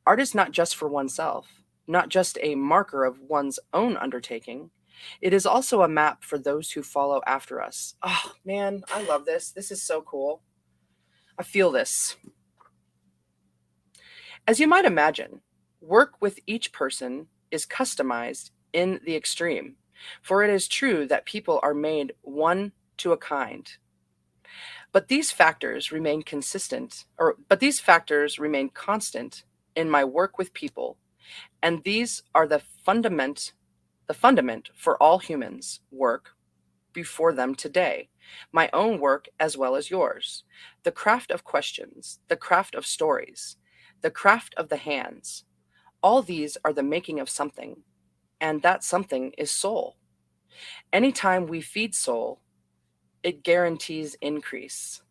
Art is not just for oneself, not just a marker of one's own undertaking. It is also a map for those who follow after us. Oh, man, I love this. This is so cool. I feel this. As you might imagine, work with each person is customized in the extreme, for it is true that people are made one to a kind. But these factors remain constant in my work with people, and these are the fundament for all humans' work before them today, my own work as well as yours. The craft of questions, the craft of stories, the craft of the hands, all these are the making of something, and that something is soul. Anytime we feed soul, it guarantees increase.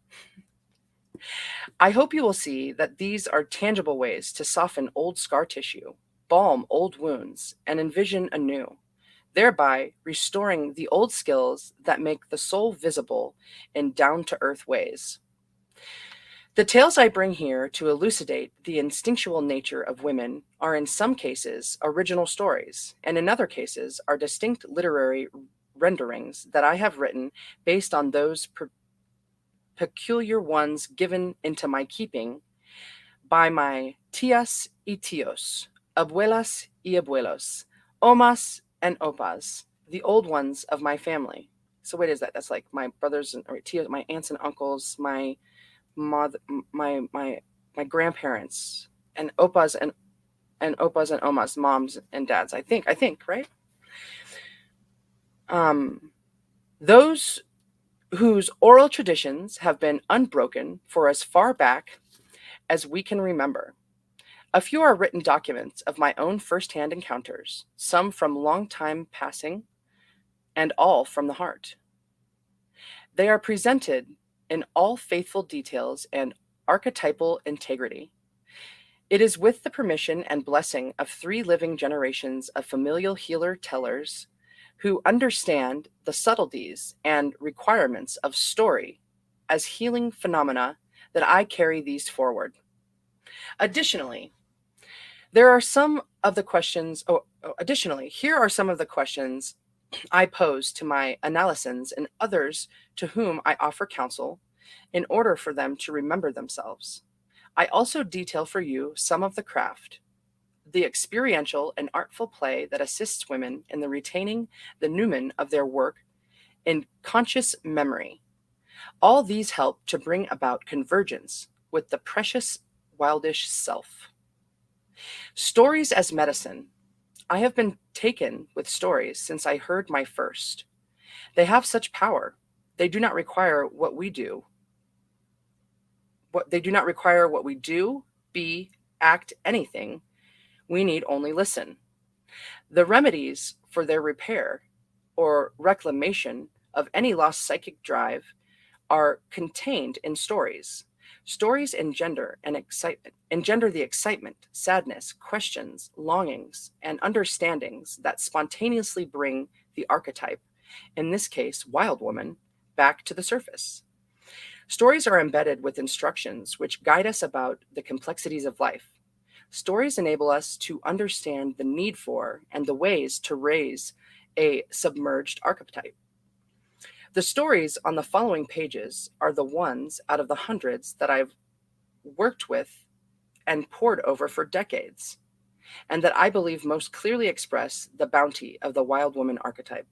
I hope you will see that these are tangible ways to soften old scar tissue, balm old wounds, and envision anew, thereby restoring the old skills that make the soul visible in down-to-earth ways. The tales I bring here to elucidate the instinctual nature of women are in some cases original stories, and in other cases are distinct literary renderings that I have written based on those peculiar ones given into my keeping by my tías y tíos, abuelas y abuelos, omas and opas, the old ones of my family. So what is that? That's like my brothers and or tíos, my aunts and uncles, my mother, my grandparents, and opas and omas, moms and dads. I think, right? Those whose oral traditions have been unbroken for as far back as we can remember. A few are written documents of my own first-hand encounters, some from long time passing, and all from the heart. They are presented in all faithful details and archetypal integrity. It is with the permission and blessing of 3 living generations of familial healer-tellers who understand the subtleties and requirements of story as healing phenomena that I carry these forward. Additionally, here are some of the questions I pose to my analysans and others to whom I offer counsel in order for them to remember themselves. I also detail for you some of the craft, the experiential and artful play that assists women in the retaining the noumen of their work in conscious memory. All these help to bring about convergence with the precious wildish self. Stories as medicine. I have been taken with stories since I heard my first. They have such power. They do not require what we do. They do not require what we do, be, act, anything. We need only listen. The remedies for their repair or reclamation of any lost psychic drive are contained in stories. Stories engender the excitement, sadness, questions, longings, and understandings that spontaneously bring the archetype, in this case, Wild Woman, back to the surface. Stories are embedded with instructions which guide us about the complexities of life. Stories enable us to understand the need for and the ways to raise a submerged archetype. The stories on the following pages are the ones out of the hundreds that I've worked with and pored over for decades, and that I believe most clearly express the bounty of the Wild Woman archetype.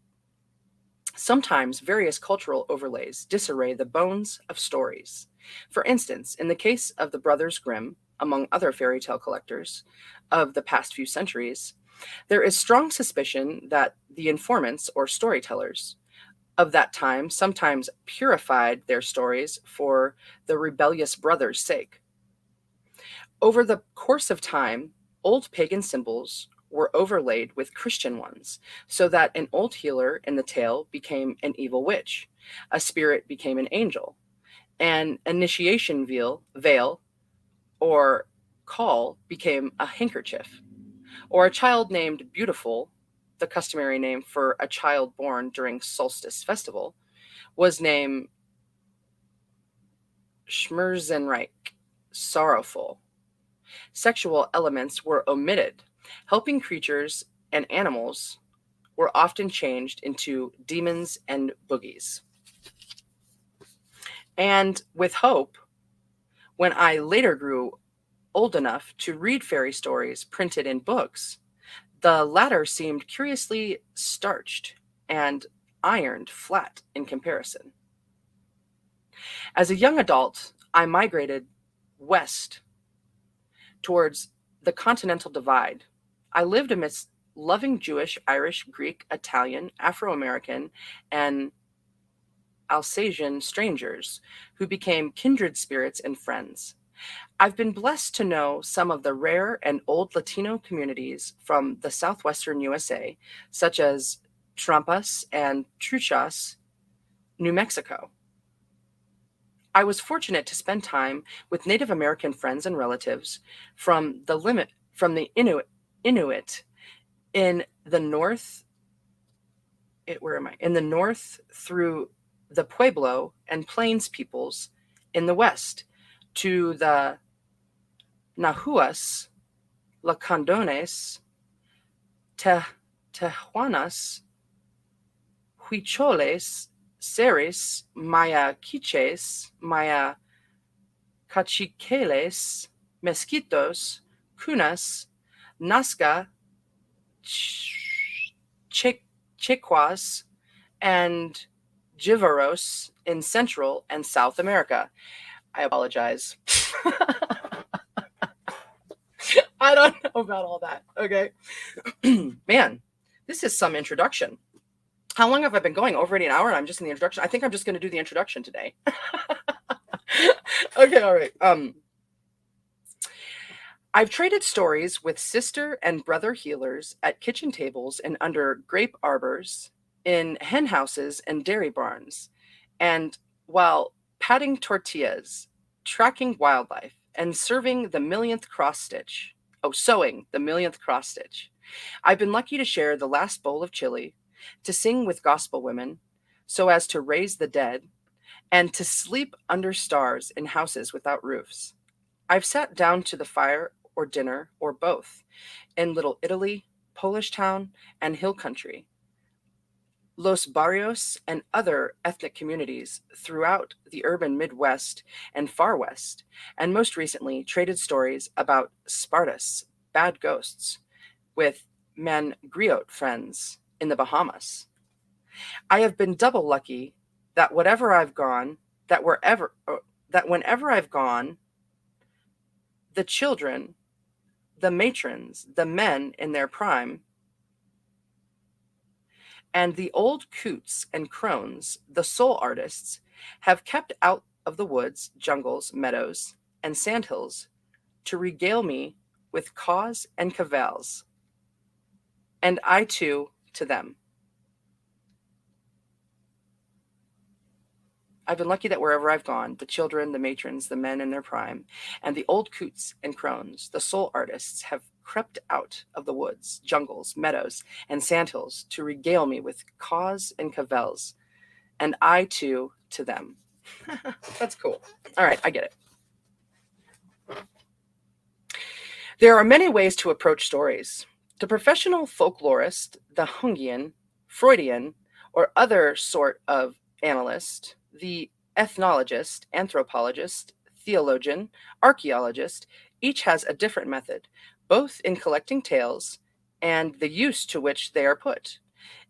Sometimes various cultural overlays disarray the bones of stories. For instance, in the case of the Brothers Grimm, among other fairy tale collectors of the past few centuries, there is strong suspicion that the informants or storytellers of that time sometimes purified their stories for the rebellious brothers' sake. Over the course of time, old pagan symbols were overlaid with Christian ones, so that an old healer in the tale became an evil witch, a spirit became an angel, an initiation veil or caul became a handkerchief, or a child named Beautiful, the customary name for a child born during solstice festival, was named Schmerzenreich, sorrowful. Sexual elements were omitted. Helping creatures and animals were often changed into demons and boogies. And with hope, when I later grew old enough to read fairy stories printed in books, the latter seemed curiously starched and ironed flat in comparison. As a young adult, I migrated west towards the continental divide. I lived amidst loving Jewish, Irish, Greek, Italian, Afro-American, and Alsatian strangers who became kindred spirits and friends. I've been blessed to know some of the rare and old Latino communities from the southwestern USA, such as Trampas and Truchas, New Mexico. I was fortunate to spend time with Native American friends and relatives from the Inuit in the north. Where am I? In the north through the Pueblo and Plains peoples in the west to the Nahuas, Lacandones, Tehuanas, Huicholes, Seris, Maya Quiches, Maya Cachiqueles, Mesquitos, Cunas, Nazca, Chequas, and Jivaros in Central and South America. I apologize. I don't know about all that. Okay. Man, this is some introduction. How long have I been going? Already an hour, and I'm just in the introduction. I think I'm just going to do the introduction today. Okay, all right. I've traded stories with sister and brother healers at kitchen tables and under grape arbors, in hen houses and dairy barns, and while patting tortillas, tracking wildlife, and serving the millionth cross stitch. Oh, sewing the millionth cross stitch. I've been lucky to share the last bowl of chili, to sing with gospel women, so as to raise the dead, and to sleep under stars in houses without roofs. I've sat down to the fire or dinner or both in Little Italy, Polish town, and hill country, Los Barrios, and other ethnic communities throughout the urban Midwest and Far West, and most recently traded stories about Spartus, bad ghosts, with Mangriot friends in the Bahamas. I have been double lucky that whenever I've gone, that whenever I've gone, the children, the matrons, the men in their prime, and the old coots and crones, the soul artists, have kept out of the woods, jungles, meadows, and sandhills to regale me with caws and cavals, and I too to them. I've been lucky that wherever I've gone, the children, the matrons, the men in their prime, and the old coots and crones, the soul artists, have crept out of the woods, jungles, meadows, and sandhills to regale me with caws and cavels, and I too to them. That's cool. All right, I get it. There are many ways to approach stories. The professional folklorist, the Jungian, Freudian, or other sort of analyst, the ethnologist, anthropologist, theologian, archaeologist, each has a different method, both in collecting tales and the use to which they are put.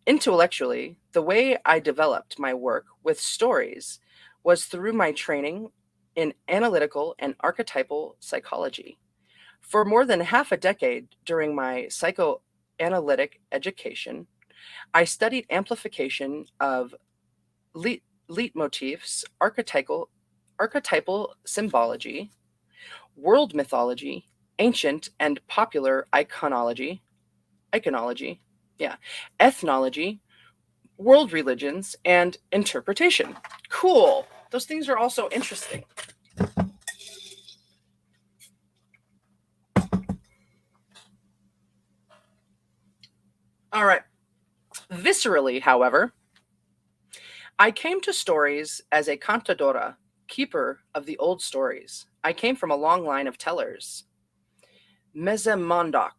Intellectually, the way I developed my work with stories was through my training in analytical and archetypal psychology. For more than half a decade during my psychoanalytic education, I studied amplification of leitmotifs, archetypal symbology, world mythology, ancient and popular iconology, yeah, ethnology, world religions, and interpretation. Cool. Those things are also interesting. All right. Viscerally, however, I came to stories as a contadora, keeper of the old stories. I came from a long line of tellers. Mezemondok,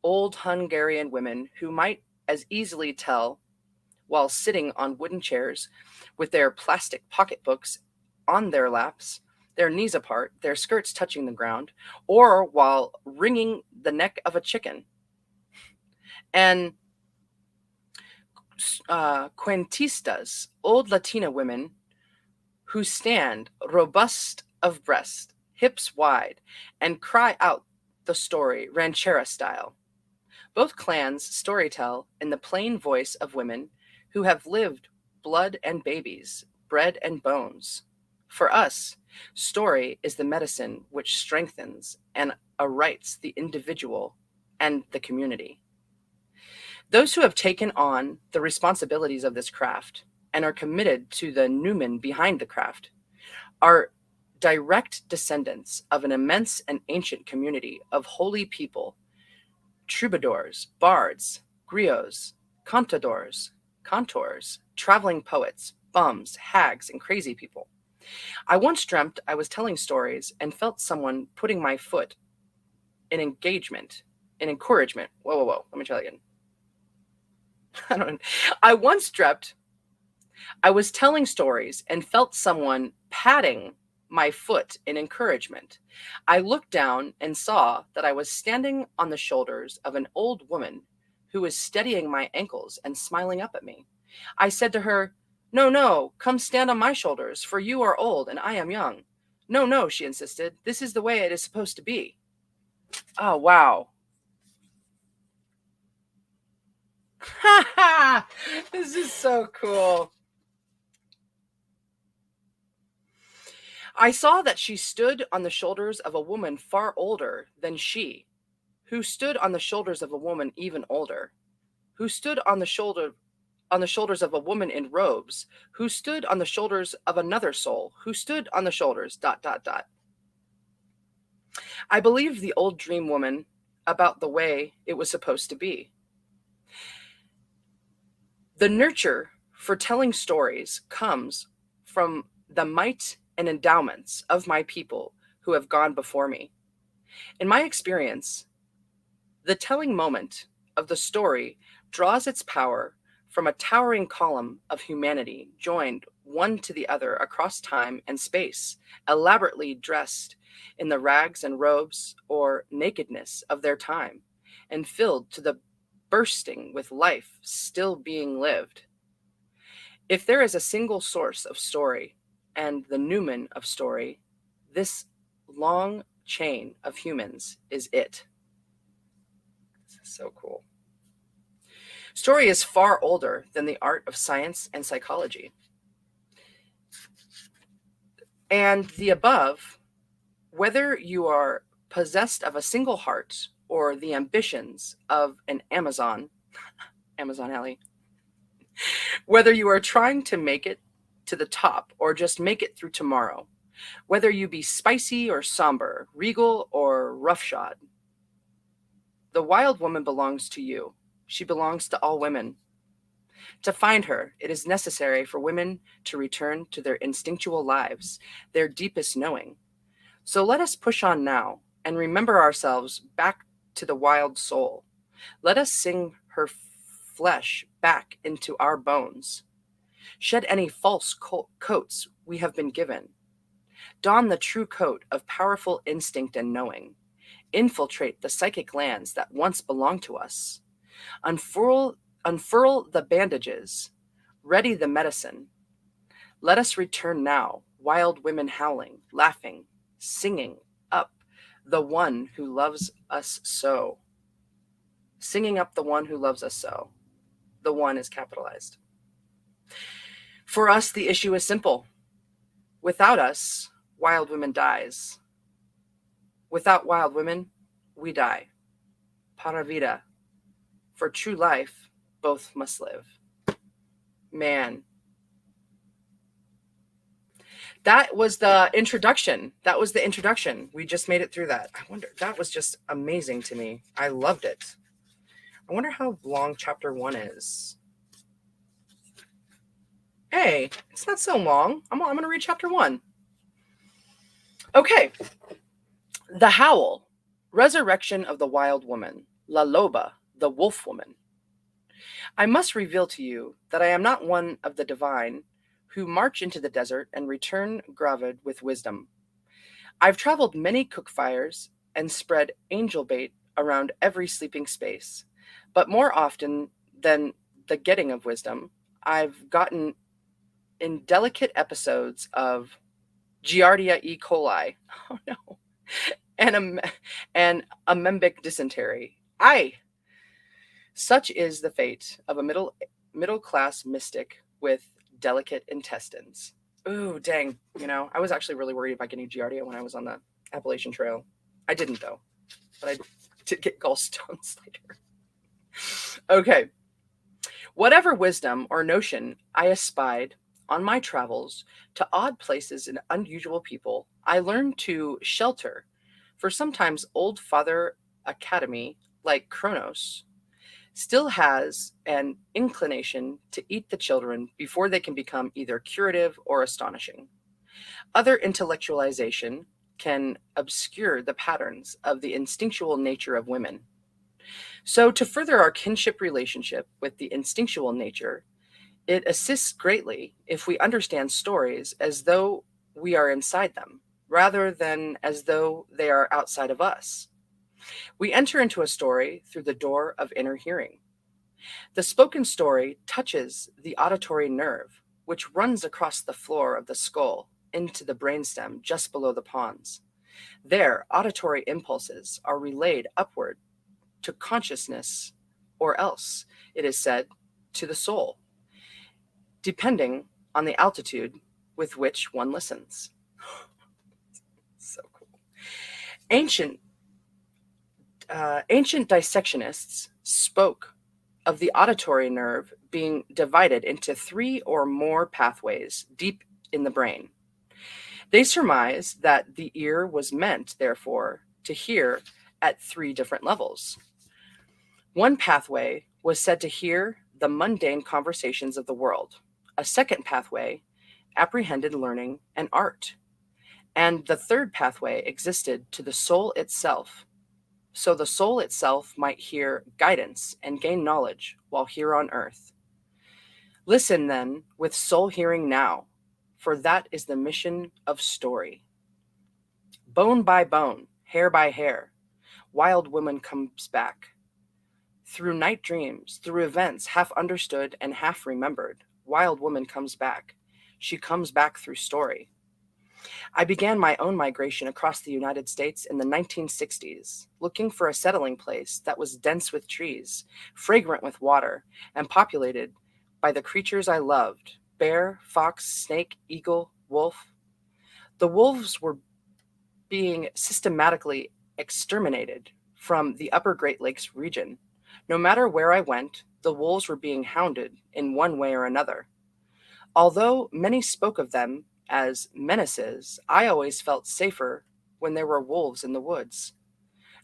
old Hungarian women who might as easily tell while sitting on wooden chairs with their plastic pocketbooks on their laps, their knees apart, their skirts touching the ground, or while wringing the neck of a chicken. And cuentistas, old Latina women who stand robust of breast, hips wide, and cry out the story ranchera style. Both clans storytell in the plain voice of women who have lived blood and babies, bread and bones. For us, story is the medicine which strengthens and arights the individual and the community. Those who have taken on the responsibilities of this craft and are committed to the Newman behind the craft are direct descendants of an immense and ancient community of holy people, troubadours, bards, griots, contadors, cantors, traveling poets, bums, hags, and crazy people. I once dreamt I was telling stories and felt someone putting my foot in engagement, in encouragement. Whoa. Let me try that again. I once dreamt I was telling stories and felt someone patting my foot in encouragement. I looked down and saw that I was standing on the shoulders of an old woman who was steadying my ankles and smiling up at me. I said to her, No, come stand on my shoulders, for you are old and I am young. No, she insisted. This is the way it is supposed to be. Oh, wow. This is so cool. I saw that she stood on the shoulders of a woman far older than she, who stood on the shoulders of a woman even older, who stood on the shoulders of a woman in robes, who stood on the shoulders of another soul, who stood on the shoulders ... I believed the old dream woman about the way it was supposed to be. The nurture for telling stories comes from the might and endowments of my people who have gone before me. In my experience, the telling moment of the story draws its power from a towering column of humanity joined one to the other across time and space, elaborately dressed in the rags and robes or nakedness of their time, and filled to the bursting with life still being lived. If there is a single source of story and the Newman of story, this long chain of humans is it. This is so cool. Story is far older than the art of science and psychology. And the above, whether you are possessed of a single heart or the ambitions of an Amazon Alley, whether you are trying to make it to the top or just make it through tomorrow, whether you be spicy or somber, regal or roughshod, the wild woman belongs to you. She belongs to all women. To find her, it is necessary for women to return to their instinctual lives, their deepest knowing. So let us push on now and remember ourselves back to the wild soul. Let us sing her flesh back into our bones. Shed any false coats we have been given. Don the true coat of powerful instinct and knowing. Infiltrate the psychic lands that once belonged to us. Unfurl Unfurl the bandages, ready the medicine. Let us return now, wild women howling, laughing, singing up the one who loves us so. Singing up the one who loves us so. The one is capitalized. For us, the issue is simple. Without us, wild women dies. Without wild women, we die. Para vida. For true life, both must live. Man. That was the introduction. We just made it through that. I wonder, that was just amazing to me. I loved it. I wonder how long chapter 1 is. Hey, it's not so long. I'm going to read chapter 1. Okay. The Howl, Resurrection of the Wild Woman, La Loba, the Wolf Woman. I must reveal to you that I am not one of the divine who march into the desert and return gravid with wisdom. I've traveled many cook fires and spread angel bait around every sleeping space, but more often than the getting of wisdom, I've gotten in delicate episodes of Giardia E. coli. Oh no. And amembic dysentery. Such is the fate of a middle class mystic with delicate intestines. Ooh, dang. I was actually really worried about getting Giardia when I was on the Appalachian Trail. I didn't, though. But I did get gallstones later. Okay. Whatever wisdom or notion I espied on my travels to odd places and unusual people, I learned to shelter, for sometimes old Father Academy, like Kronos, still has an inclination to eat the children before they can become either curative or astonishing. Other intellectualization can obscure the patterns of the instinctual nature of women. So, to further our kinship relationship with the instinctual nature, it assists greatly if we understand stories as though we are inside them, rather than as though they are outside of us. We enter into a story through the door of inner hearing. The spoken story touches the auditory nerve, which runs across the floor of the skull into the brainstem just below the pons. There, auditory impulses are relayed upward to consciousness, or else, it is said, to the soul, depending on the altitude with which one listens. So cool. Ancient dissectionists spoke of the auditory nerve being divided into 3 or more pathways deep in the brain. They surmised that the ear was meant, therefore, to hear at 3 different levels. One pathway was said to hear the mundane conversations of the world. A second pathway apprehended learning and art. And the third pathway existed to the soul itself, so the soul itself might hear guidance and gain knowledge while here on earth. Listen then with soul hearing now, for that is the mission of story. Bone by bone, hair by hair, wild woman comes back. Through night dreams, through events half understood and half remembered, wild woman comes back. She comes back through story. I began my own migration across the United States in the 1960s, looking for a settling place that was dense with trees, fragrant with water, and populated by the creatures I loved: bear, fox, snake, eagle, wolf. The wolves were being systematically exterminated from the upper Great Lakes region. No matter where I went, the wolves were being hounded in one way or another. Although many spoke of them as menaces, I always felt safer when there were wolves in the woods.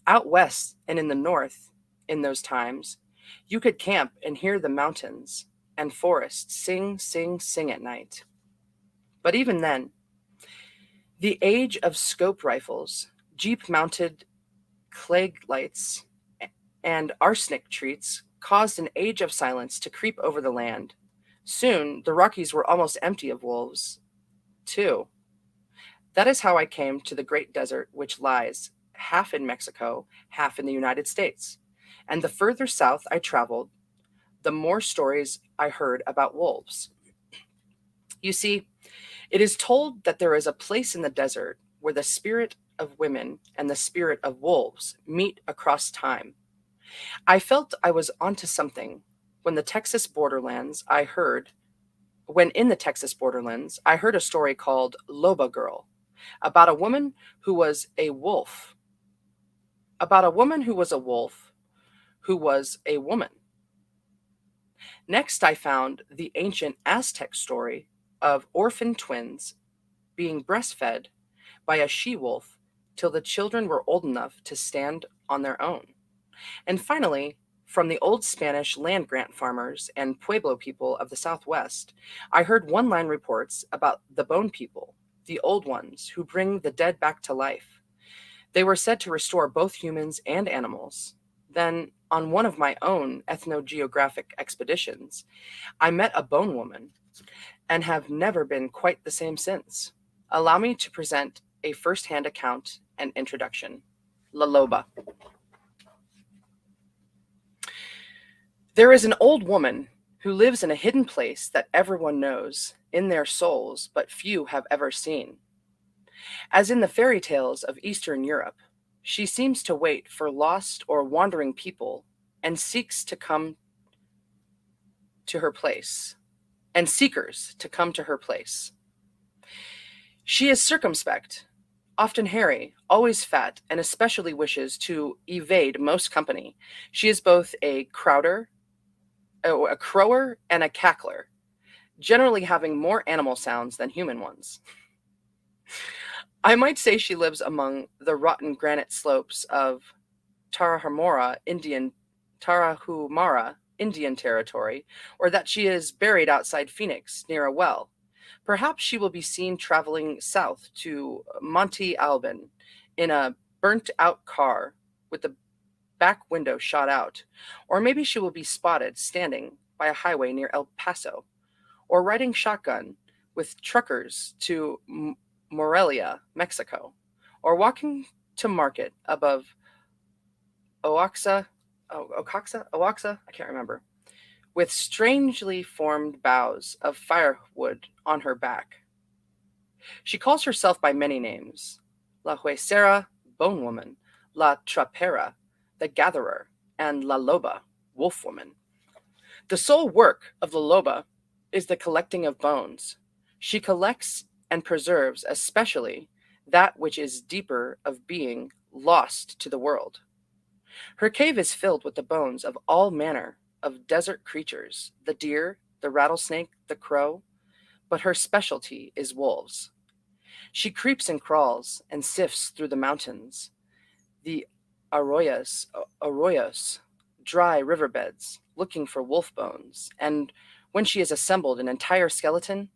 Out west and in the north, in those times, you could camp and hear the mountains and forests sing, sing, sing at night. But even then, the age of scope rifles, Jeep-mounted Klieg lights, and arsenic treats caused an age of silence to creep over the land. Soon, the Rockies were almost empty of wolves, too. That is how I came to the great desert, which lies half in Mexico, half in the United States. And the further south I traveled, the more stories I heard about wolves. You see, it is told that there is a place in the desert where the spirit of women and the spirit of wolves meet across time. I felt I was onto something when the Texas borderlands I heard when in the Texas borderlands I heard a story called Loba Girl about a woman who was a wolf, about a woman who was a wolf who was a woman. Next, I found the ancient Aztec story of orphan twins being breastfed by a she wolf till the children were old enough to stand on their own. And finally, from the old Spanish land grant farmers and Pueblo people of the Southwest, I heard one line reports about the bone people, the old ones who bring the dead back to life. They were said to restore both humans and animals. Then, on one of my own ethnogeographic expeditions, I met a bone woman and have never been quite the same since. Allow me to present a first-hand account and introduction. La Loba. There is an old woman who lives in a hidden place that everyone knows in their souls, but few have ever seen. As in the fairy tales of Eastern Europe, she seems to wait for lost or wandering people and seeks to come to her place, and seekers to come to her place. She is circumspect, often hairy, always fat, and especially wishes to evade most company. She is both a crower and a cackler, generally having more animal sounds than human ones. I might say she lives among the rotten granite slopes of Tarahumara, Indian Territory, or that she is buried outside Phoenix near a well. Perhaps she will be seen traveling south to Monte Alban in a burnt-out car with the back window shot out, or maybe she will be spotted standing by a highway near El Paso, or riding shotgun with truckers to Morelia, Mexico, or walking to market above Oaxaca, I can't remember, with strangely formed boughs of firewood on her back. She calls herself by many names: La Huesera, Bone Woman, La Trapera, the Gatherer, and La Loba, Wolf Woman. The sole work of the Loba is the collecting of bones. She collects and preserves especially that which is deeper of being lost to the world. Her cave is filled with the bones of all manner of desert creatures, the deer, the rattlesnake, the crow, but her specialty is wolves. She creeps and crawls and sifts through the mountains, the arroyos, dry riverbeds, looking for wolf bones, and when she has assembled an entire skeleton,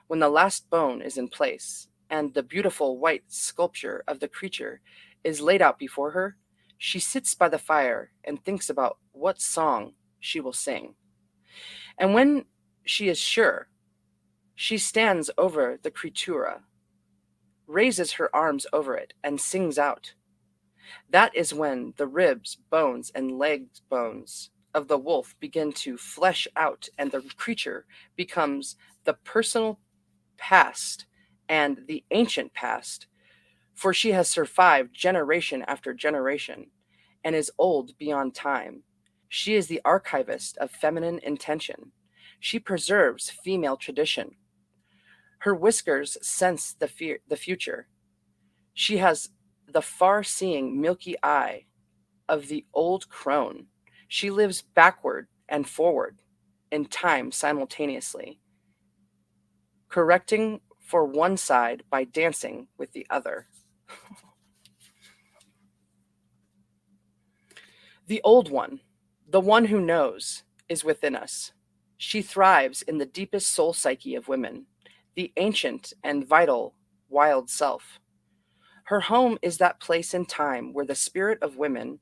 when the last bone is in place, and the beautiful white sculpture of the creature is laid out before her, she sits by the fire and thinks about what song she will sing. And when she is sure, she stands over the creatura, raises her arms over it, and sings out. That is when the ribs, bones, and leg bones of the wolf begin to flesh out, and the creature becomes the personal past and the ancient past, for she has survived generation after generation and is old beyond time. She is the archivist of feminine intention. She preserves female tradition. Her whiskers sense the future. She has the far-seeing milky eye of the old crone. She lives backward and forward in time simultaneously, correcting for one side by dancing with the other. The old one, the one who knows, is within us. She thrives in the deepest soul psyche of women, the ancient and vital wild self. Her home is that place in time where the spirit of women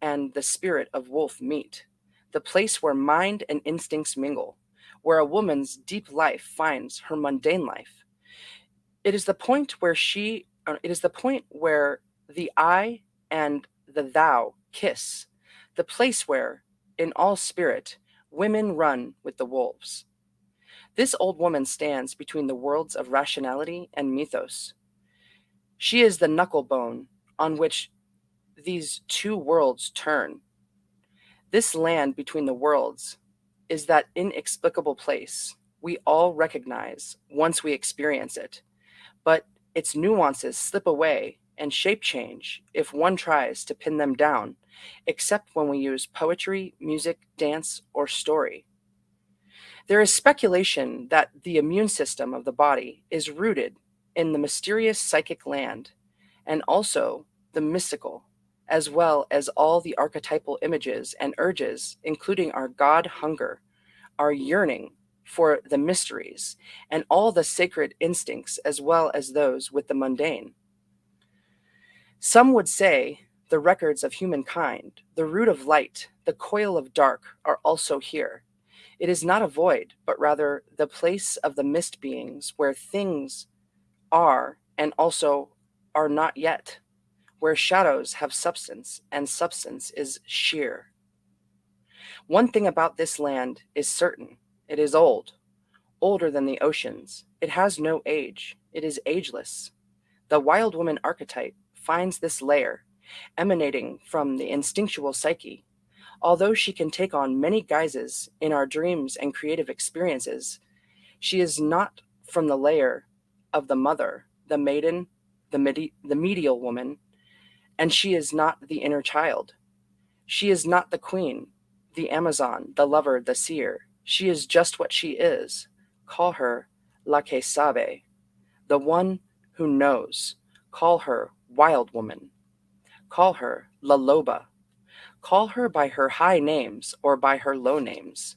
and the spirit of wolf meet, the place where mind and instincts mingle, where a woman's deep life finds her mundane life. It is the point where the I and the thou kiss, the place where, in all spirit, Women run with the wolves. This old woman stands between the worlds of rationality and mythos. She is the knuckle bone on which these two worlds turn. This land between the worlds is that inexplicable place we all recognize once we experience it, but its nuances slip away and shape change if one tries to pin them down, except when we use poetry, music, dance, or story. There is speculation that the immune system of the body is rooted in the mysterious psychic land and also the mystical, as well as all the archetypal images and urges, including our God hunger, our yearning for the mysteries, and all the sacred instincts, as well as those with the mundane. Some would say the records of humankind, the root of light, the coil of dark, are also here. It is not a void, but rather the place of the mist beings where things are and also are not yet, where shadows have substance and substance is sheer. One thing about this land is certain: it is old, older than the oceans. It has no age, it is ageless. The Wild Woman Archetype finds this layer, emanating from the instinctual psyche. Although she can take on many guises in our dreams and creative experiences, she is not from the layer of the mother, the maiden, the medial woman, and she is not the inner child. She is not the queen, the Amazon, the lover, the seer. She is just what she is. Call her La que sabe, the one who knows. Call her Wild Woman. Call her La Loba. Call her by her high names or by her low names.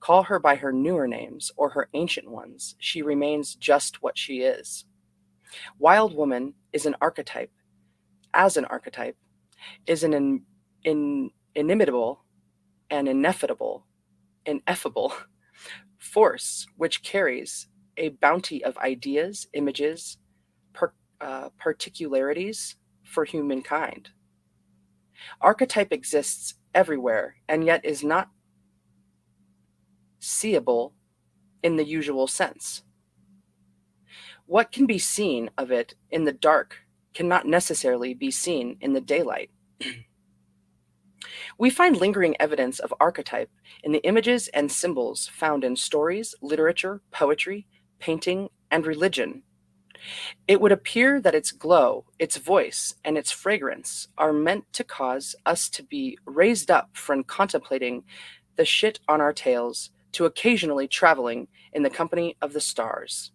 Call her by her newer names or her ancient ones. She remains just what she is. Wild Woman is an archetype. As an archetype, is an inimitable and ineffable force which carries a bounty of ideas, images, particularities for humankind. Archetype exists everywhere and yet is not seeable in the usual sense. What can be seen of it in the dark cannot necessarily be seen in the daylight. We find lingering evidence of archetype in the images and symbols found in stories, literature, poetry, painting, and religion. It would appear that its glow, its voice, and its fragrance are meant to cause us to be raised up from contemplating the shit on our tails to occasionally traveling in the company of the stars.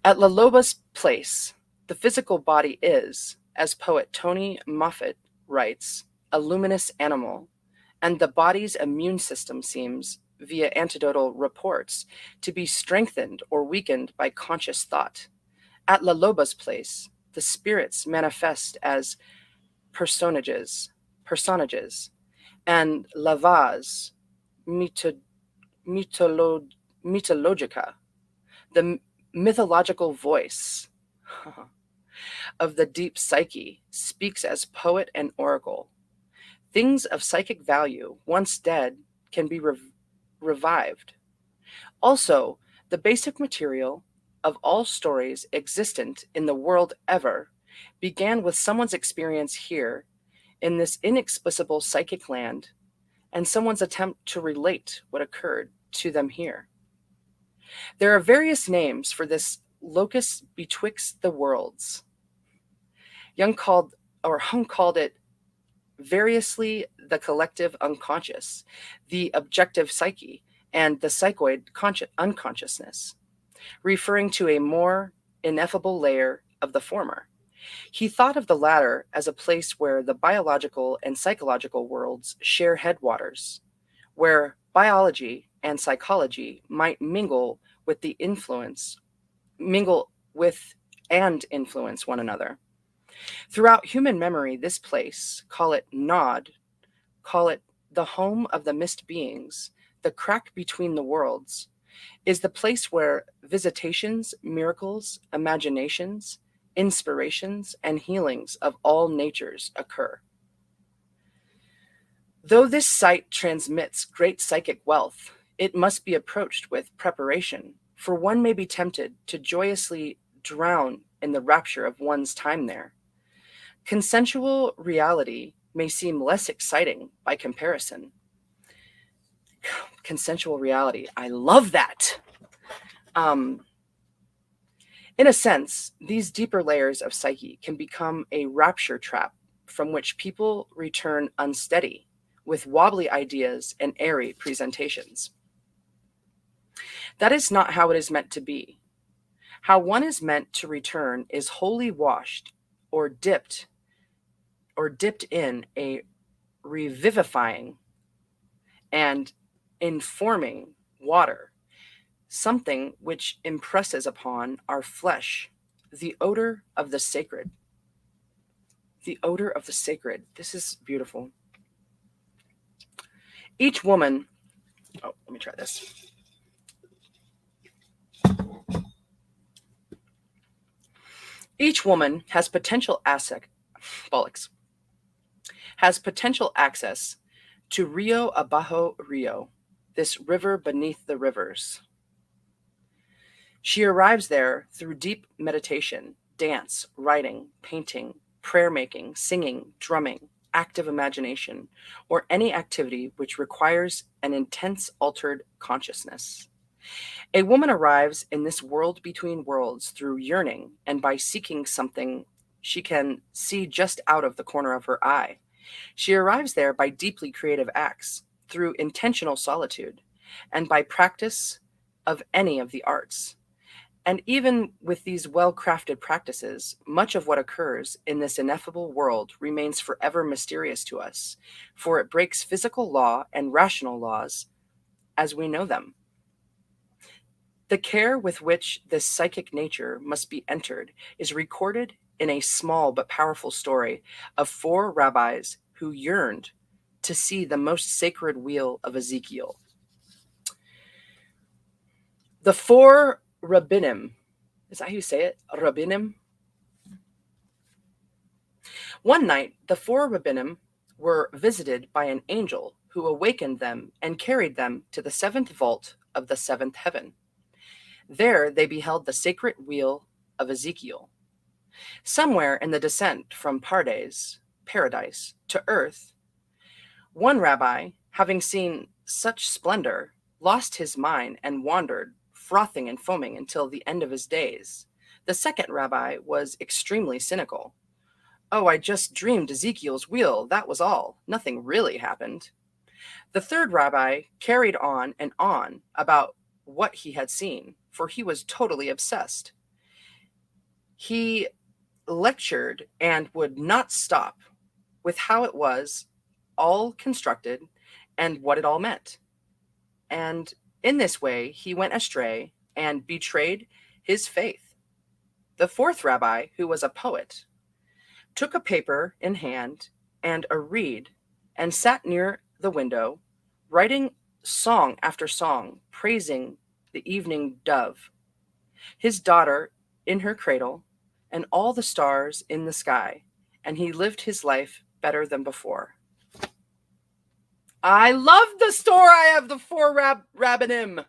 At La Loba's place, the physical body is, as poet Tony Moffat writes, a luminous animal, and the body's immune system seems, via anecdotal reports, to be strengthened or weakened by conscious thought. At La Loba's place, the spirits manifest as personages, and Lava's mythologica, the mythological voice of the deep psyche, speaks as poet and oracle. Things of psychic value, once dead, can be revived. Also, the basic material of all stories existent in the world ever began with someone's experience here in this inexplicable psychic land and someone's attempt to relate what occurred to them here. There are various names for this locus betwixt the worlds. Hung called it variously the collective unconscious, the objective psyche, and the psychoid unconsciousness, referring to a more ineffable layer of the former. He thought of the latter as a place where the biological and psychological worlds share headwaters, where biology and psychology might mingle with and influence one another. Throughout human memory, this place, call it Nod, call it the home of the mist beings, the crack between the worlds, is the place where visitations, miracles, imaginations, inspirations, and healings of all natures occur. Though this site transmits great psychic wealth, it must be approached with preparation, for one may be tempted to joyously drown in the rapture of one's time there. Consensual reality may seem less exciting by comparison. Consensual reality, I love that. In a sense, these deeper layers of psyche can become a rapture trap from which people return unsteady, with wobbly ideas and airy presentations. That is not how it is meant to be. How one is meant to return is wholly washed or dipped in a revivifying and informing water, something which impresses upon our flesh the odor of the sacred. The odor of the sacred. This is beautiful. Each woman, let me try this. Each woman has potential access to Rio Abajo Rio, this river beneath the rivers. She arrives there through deep meditation, dance, writing, painting, prayer making, singing, drumming, active imagination, or any activity which requires an intense altered consciousness. A woman arrives in this world between worlds through yearning and by seeking something she can see just out of the corner of her eye. She arrives there by deeply creative acts, through intentional solitude, and by practice of any of the arts. And even with these well-crafted practices, much of what occurs in this ineffable world remains forever mysterious to us, for it breaks physical law and rational laws as we know them. The care with which this psychic nature must be entered is recorded in a small but powerful story of four rabbis who yearned to see the most sacred wheel of Ezekiel. The Four Rabbinim, is that how you say it? Rabbinim? One night, the Four Rabbinim were visited by an angel who awakened them and carried them to the seventh vault of the seventh heaven. There they beheld the sacred wheel of Ezekiel. Somewhere in the descent from paradise, to earth, one rabbi, having seen such splendor, lost his mind and wandered, frothing and foaming until the end of his days. The second rabbi was extremely cynical. Oh, I just dreamed Ezekiel's wheel, that was all. Nothing really happened. The third rabbi carried on and on about what he had seen, for he was totally obsessed. He lectured and would not stop with how it was all constructed and what it all meant. And in this way, he went astray and betrayed his faith. The fourth rabbi, who was a poet, took a paper in hand and a reed and sat near the window, writing song after song, praising the evening dove, his daughter in her cradle, and all the stars in the sky, and he lived his life better than before. I love the story of the Four Rabbinim.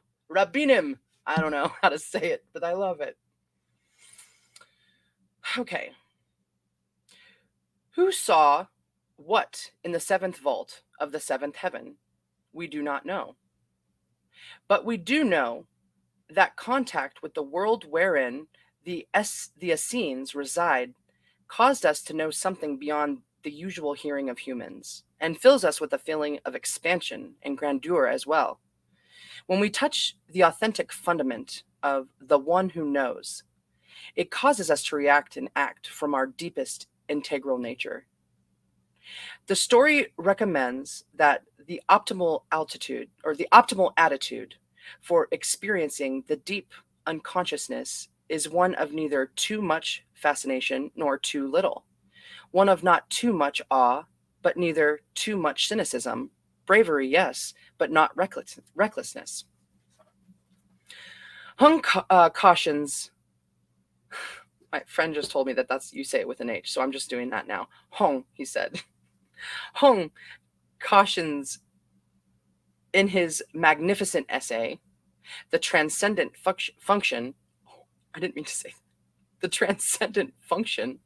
I don't know how to say it, but I love it. Okay. Who saw what in the seventh vault of the seventh heaven? We do not know. But we do know that contact with the world wherein the Essenes reside caused us to know something beyond the usual hearing of humans, and fills us with a feeling of expansion and grandeur as well. When we touch the authentic fundament of the one who knows, it causes us to react and act from our deepest integral nature. The story recommends that the optimal altitude or the optimal attitude for experiencing the deep unconsciousness is one of neither too much fascination nor too little, one of not too much awe, but neither too much cynicism, bravery, yes, but not recklessness. Hung cautions, my friend just told me that you say it with an H, so I'm just doing that now. Hung, he said. Hung cautions in his magnificent essay, The Transcendent Function, I didn't mean to say the transcendent function,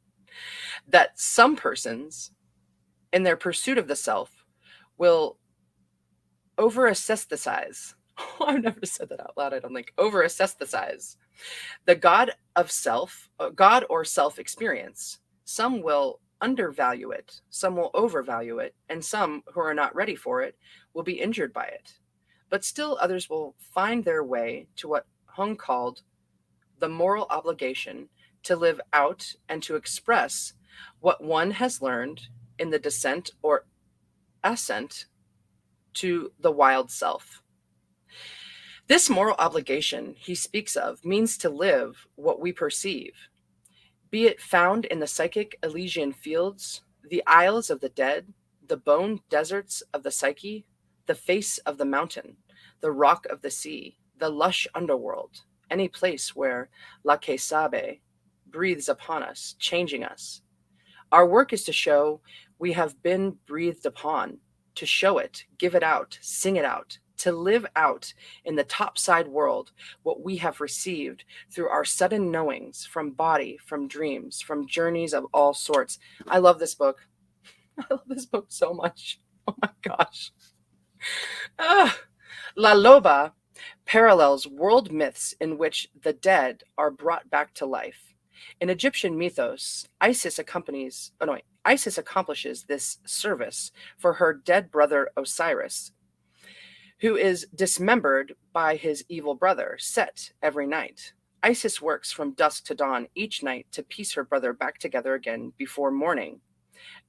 that some persons, in their pursuit of the self, will over-aesthetize. I've never said that out loud, I don't think. Over-aesthetize the God of self, God or self experience. Some will undervalue it, some will overvalue it, and some who are not ready for it will be injured by it. But still others will find their way to what Hung called the moral obligation to live out and to express what one has learned in the descent or ascent to the wild self. This moral obligation he speaks of means to live what we perceive, be it found in the psychic Elysian fields, the isles of the dead, the bone deserts of the psyche, the face of the mountain, the rock of the sea, the lush underworld, any place where La Quesabe breathes upon us, changing us. Our work is to show we have been breathed upon, to show it, give it out, sing it out, to live out in the topside world what we have received through our sudden knowings from body, from dreams, from journeys of all sorts. I love this book. I love this book so much. Oh my gosh. La Loba parallels world myths in which the dead are brought back to life. In Egyptian mythos, Isis accomplishes this service for her dead brother Osiris, who is dismembered by his evil brother, Set, every night. Isis works from dusk to dawn each night to piece her brother back together again before morning,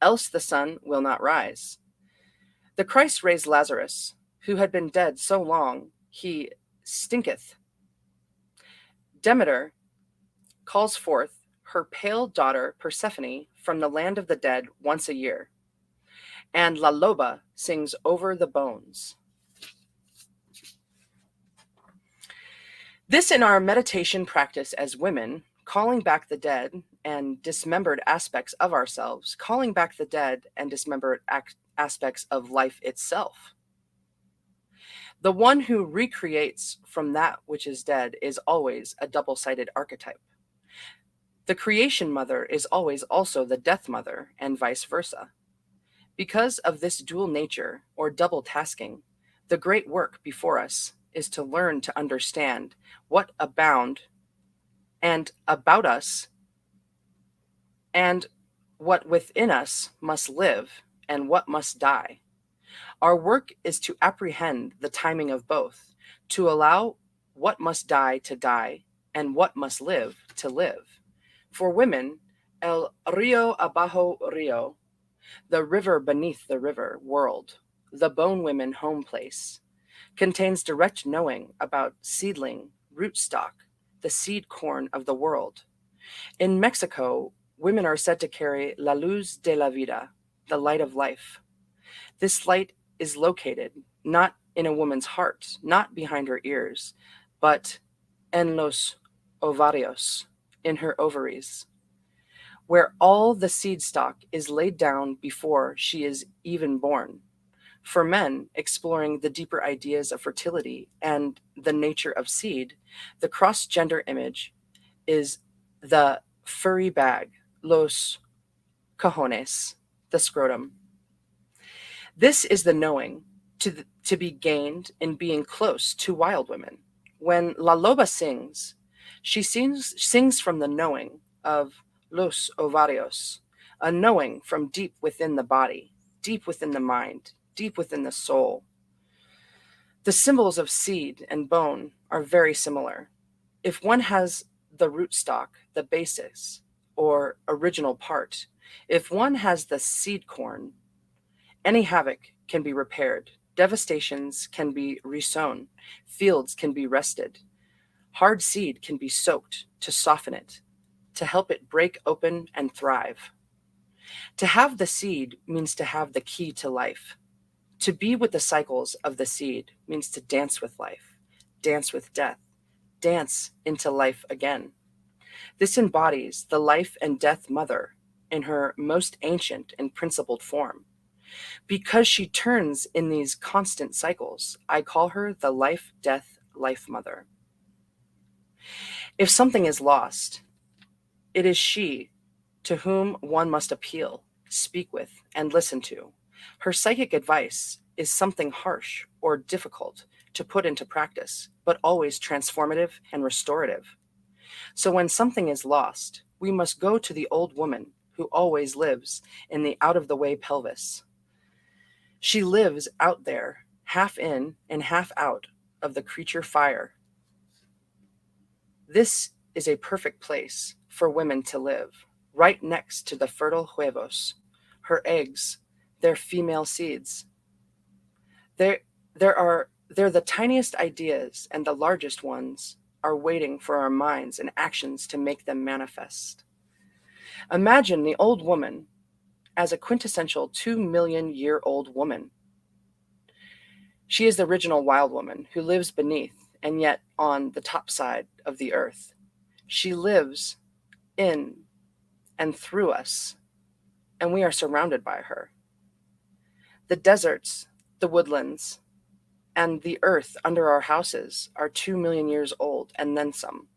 else the sun will not rise. The Christ raised Lazarus, who had been dead so long he stinketh. Demeter calls forth her pale daughter Persephone from the land of the dead once a year, and La Loba sings over the bones. This in our meditation practice as women, calling back the dead and dismembered aspects of ourselves, calling back the dead and dismembered aspects of life itself. The one who recreates from that which is dead is always a double-sided archetype. The creation mother is always also the death mother, and vice versa. Because of this dual nature, or double tasking, the great work before us is to learn to understand what abound and about us, and what within us must live and what must die. Our work is to apprehend the timing of both, to allow what must die to die and what must live to live. For women, el rio abajo rio, the river beneath the river world, the bone women home place, contains direct knowing about seedling, rootstock, the seed corn of the world. In Mexico, women are said to carry la luz de la vida, the light of life. This light is located not in a woman's heart, not behind her ears, but en los ovarios, in her ovaries, where all the seed stock is laid down before she is even born. For men exploring the deeper ideas of fertility and the nature of seed, the cross-gender image is the furry bag, los cojones, the scrotum. This is the knowing to be gained in being close to wild women. When La Loba sings, she sings from the knowing of los ovarios, a knowing from deep within the body, deep within the mind, deep within the soul. The symbols of seed and bone are very similar. If one has the rootstock, the basis, or original part, if one has the seed corn, any havoc can be repaired, devastations can be resown, fields can be rested, hard seed can be soaked to soften it, to help it break open and thrive. To have the seed means to have the key to life. To be with the cycles of the seed means to dance with life, dance with death, dance into life again. This embodies the life and death mother in her most ancient and principled form. Because she turns in these constant cycles, I call her the life, death, life mother. If something is lost, it is she to whom one must appeal, speak with, and listen to. Her psychic advice is something harsh or difficult to put into practice, but always transformative and restorative. So when something is lost, we must go to the old woman who always lives in the out-of-the-way pelvis. She lives out there, half in and half out of the creature fire. This is a perfect place for women to live, right next to the fertile huevos, her eggs, their female seeds. They're the tiniest ideas, and the largest ones are waiting for our minds and actions to make them manifest. Imagine the old woman as a quintessential 2 million-year-old woman. She is the original wild woman who lives beneath and yet on the top side of the earth. She lives in and through us, and we are surrounded by her. The deserts, the woodlands, and the earth under our houses are 2 million years old and then some.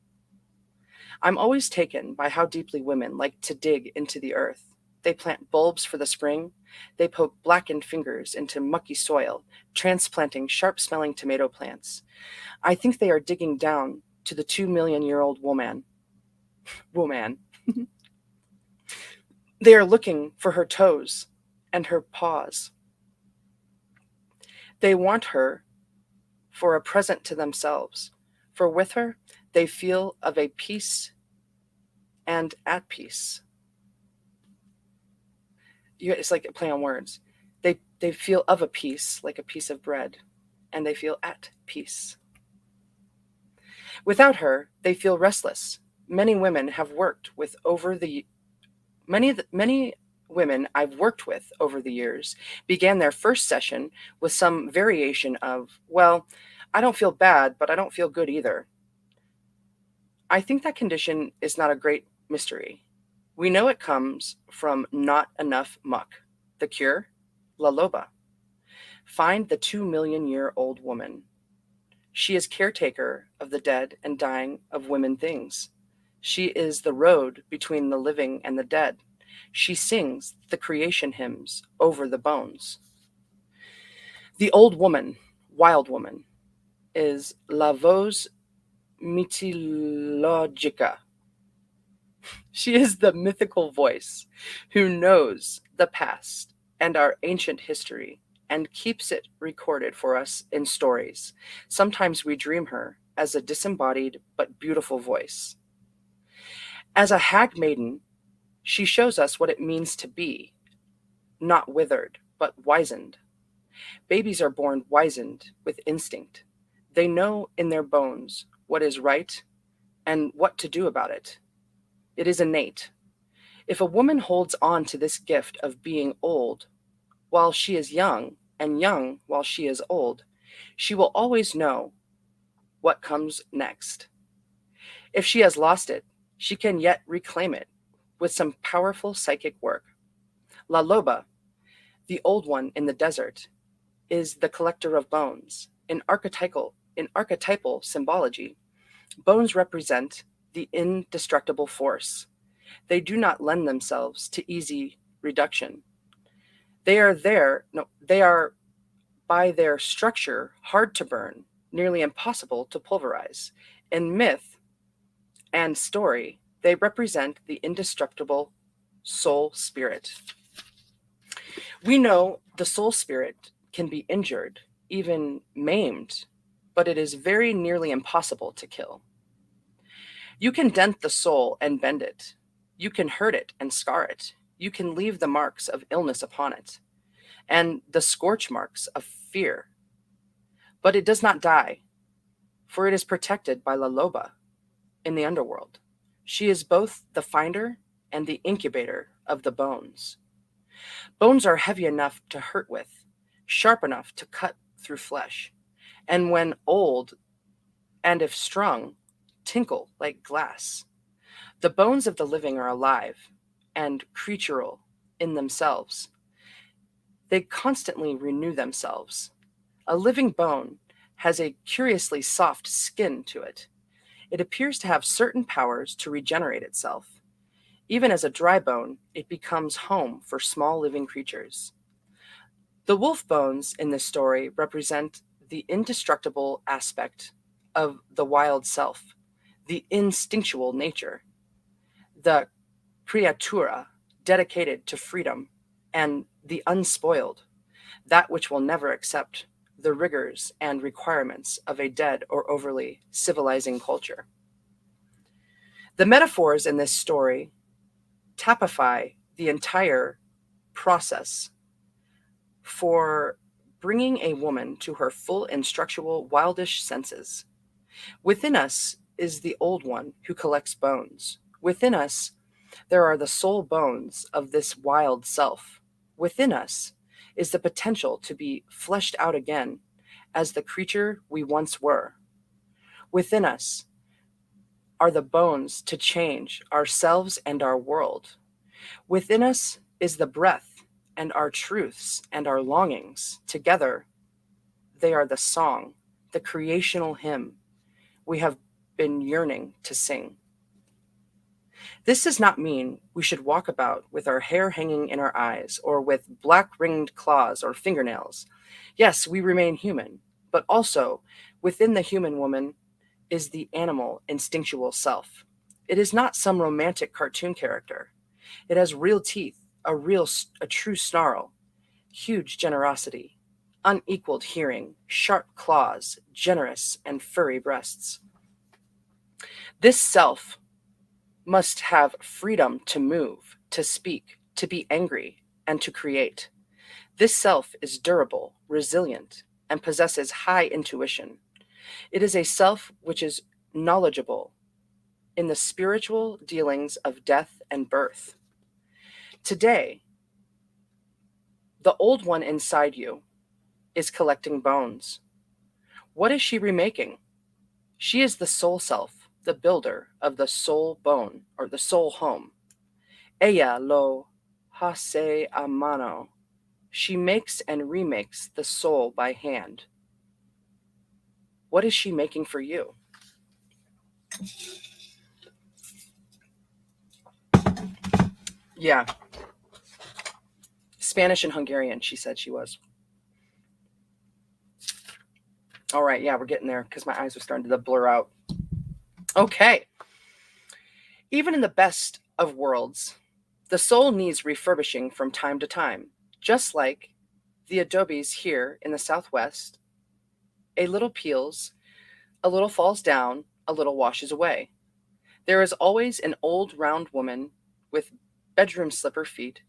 I'm always taken by how deeply women like to dig into the earth. They plant bulbs for the spring. They poke blackened fingers into mucky soil, transplanting sharp-smelling tomato plants. I think they are digging down to the 2 million-year-old woman. They are looking for her toes and her paws. They want her for a present to themselves, for with her they feel of a peace and at peace. It's like a play on words. They feel of a piece, like a piece of bread, and they feel at peace. Without her, they feel restless. Many women I've worked with over the years began their first session with some variation of, well, I don't feel bad, but I don't feel good either. I think that condition is not a great mystery. We know it comes from not enough muck. The cure? La Loba. Find the 2 million-year-old woman. She is caretaker of the dead and dying of women things. She is the road between the living and the dead. She sings the creation hymns over the bones. The old woman, wild woman, is la voz mythologica. She is the mythical voice who knows the past and our ancient history and keeps it recorded for us in stories. Sometimes we dream her as a disembodied but beautiful voice. As a hag maiden, she shows us what it means to be, not withered, but wizened. Babies are born wizened with instinct. They know in their bones what is right and what to do about it. It is innate. If a woman holds on to this gift of being old while she is young and young while she is old, she will always know what comes next. If she has lost it, she can yet reclaim it with some powerful psychic work. La Loba, the old one in the desert, is the collector of bones. In archetypal symbology, bones represent the indestructible force. They do not lend themselves to easy reduction. They are by their structure hard to burn, nearly impossible to pulverize. In myth and story, they represent the indestructible soul spirit. We know the soul spirit can be injured, even maimed, but it is very nearly impossible to kill. You can dent the soul and bend it. You can hurt it and scar it. You can leave the marks of illness upon it and the scorch marks of fear. But it does not die, for it is protected by La Loba in the underworld. She is both the finder and the incubator of the bones. Bones are heavy enough to hurt with, sharp enough to cut through flesh, and when old and if strung, tinkle like glass. The bones of the living are alive and creatural in themselves. They constantly renew themselves. A living bone has a curiously soft skin to it. It appears to have certain powers to regenerate itself. Even as a dry bone, it becomes home for small living creatures. The wolf bones in this story represent the indestructible aspect of the wild self, the instinctual nature, the creatura dedicated to freedom, and the unspoiled, that which will never accept the rigors and requirements of a dead or overly civilizing culture. The metaphors in this story typify the entire process for bringing a woman to her full instructual wildish senses. Within us is the old one who collects bones. Within us, there are the soul bones of this wild self. Within us is the potential to be fleshed out again as the creature we once were. Within us are the bones to change ourselves and our world. Within us is the breath and our truths and our longings. Together, they are the song, the creational hymn we have been yearning to sing. This does not mean we should walk about with our hair hanging in our eyes or with black ringed claws or fingernails. Yes, we remain human, but also within the human woman is the animal instinctual self. It is not some romantic cartoon character. It has real teeth, a true snarl, huge generosity, unequaled hearing, sharp claws, generous and furry breasts. This self must have freedom to move, to speak, to be angry, and to create. This self is durable, resilient, and possesses high intuition. It is a self which is knowledgeable in the spiritual dealings of death and birth. Today, the old one inside you is collecting bones. What is she remaking? She is the soul self, the builder of the soul bone or the soul home. Ella lo hace a mano. She makes and remakes the soul by hand. What is she making for you? Yeah. Spanish and Hungarian, she said she was. All right, yeah, we're getting there because my eyes are starting to blur out. Okay. Even in the best of worlds, the soul needs refurbishing from time to time, just like the adobes here in the Southwest. A little peels, a little falls down, a little washes away. There is always an old round woman with bedroom slipper feet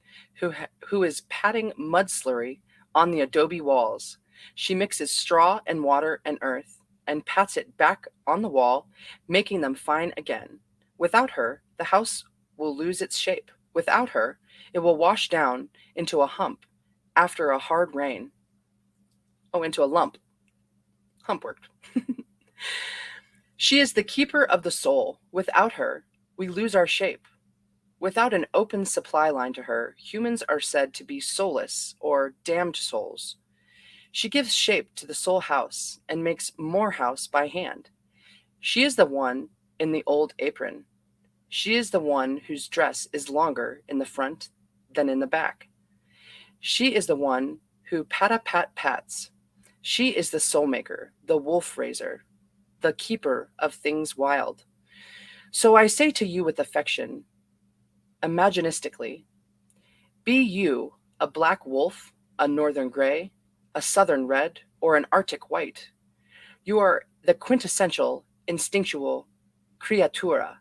who is patting mud slurry on the adobe walls. She mixes straw and water and earth and pats it back on the wall, making them fine again. Without her, the house will lose its shape. Without her, it will wash down into a hump after a hard rain. Oh, into a lump. Hump worked. She is the keeper of the soul. Without her, we lose our shape. Without an open supply line to her, humans are said to be soulless or damned souls. She gives shape to the soul house and makes more house by hand. She is the one in the old apron. She is the one whose dress is longer in the front than in the back. She is the one who pats. She is the soul maker, the wolf raiser, the keeper of things wild. So I say to you with affection, imaginistically, be you a black wolf, a northern gray, a southern red, or an Arctic white. You are the quintessential instinctual creatura.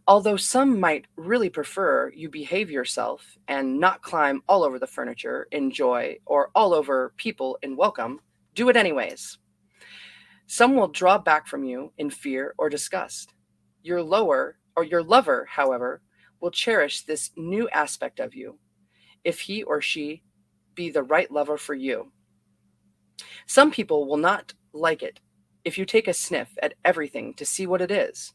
Although some might really prefer you behave yourself and not climb all over the furniture in joy or all over people in welcome, do it anyways. Some will draw back from you in fear or disgust. Your lover, however, will cherish this new aspect of you, if he or she be the right lover for you. Some people will not like it if you take a sniff at everything to see what it is.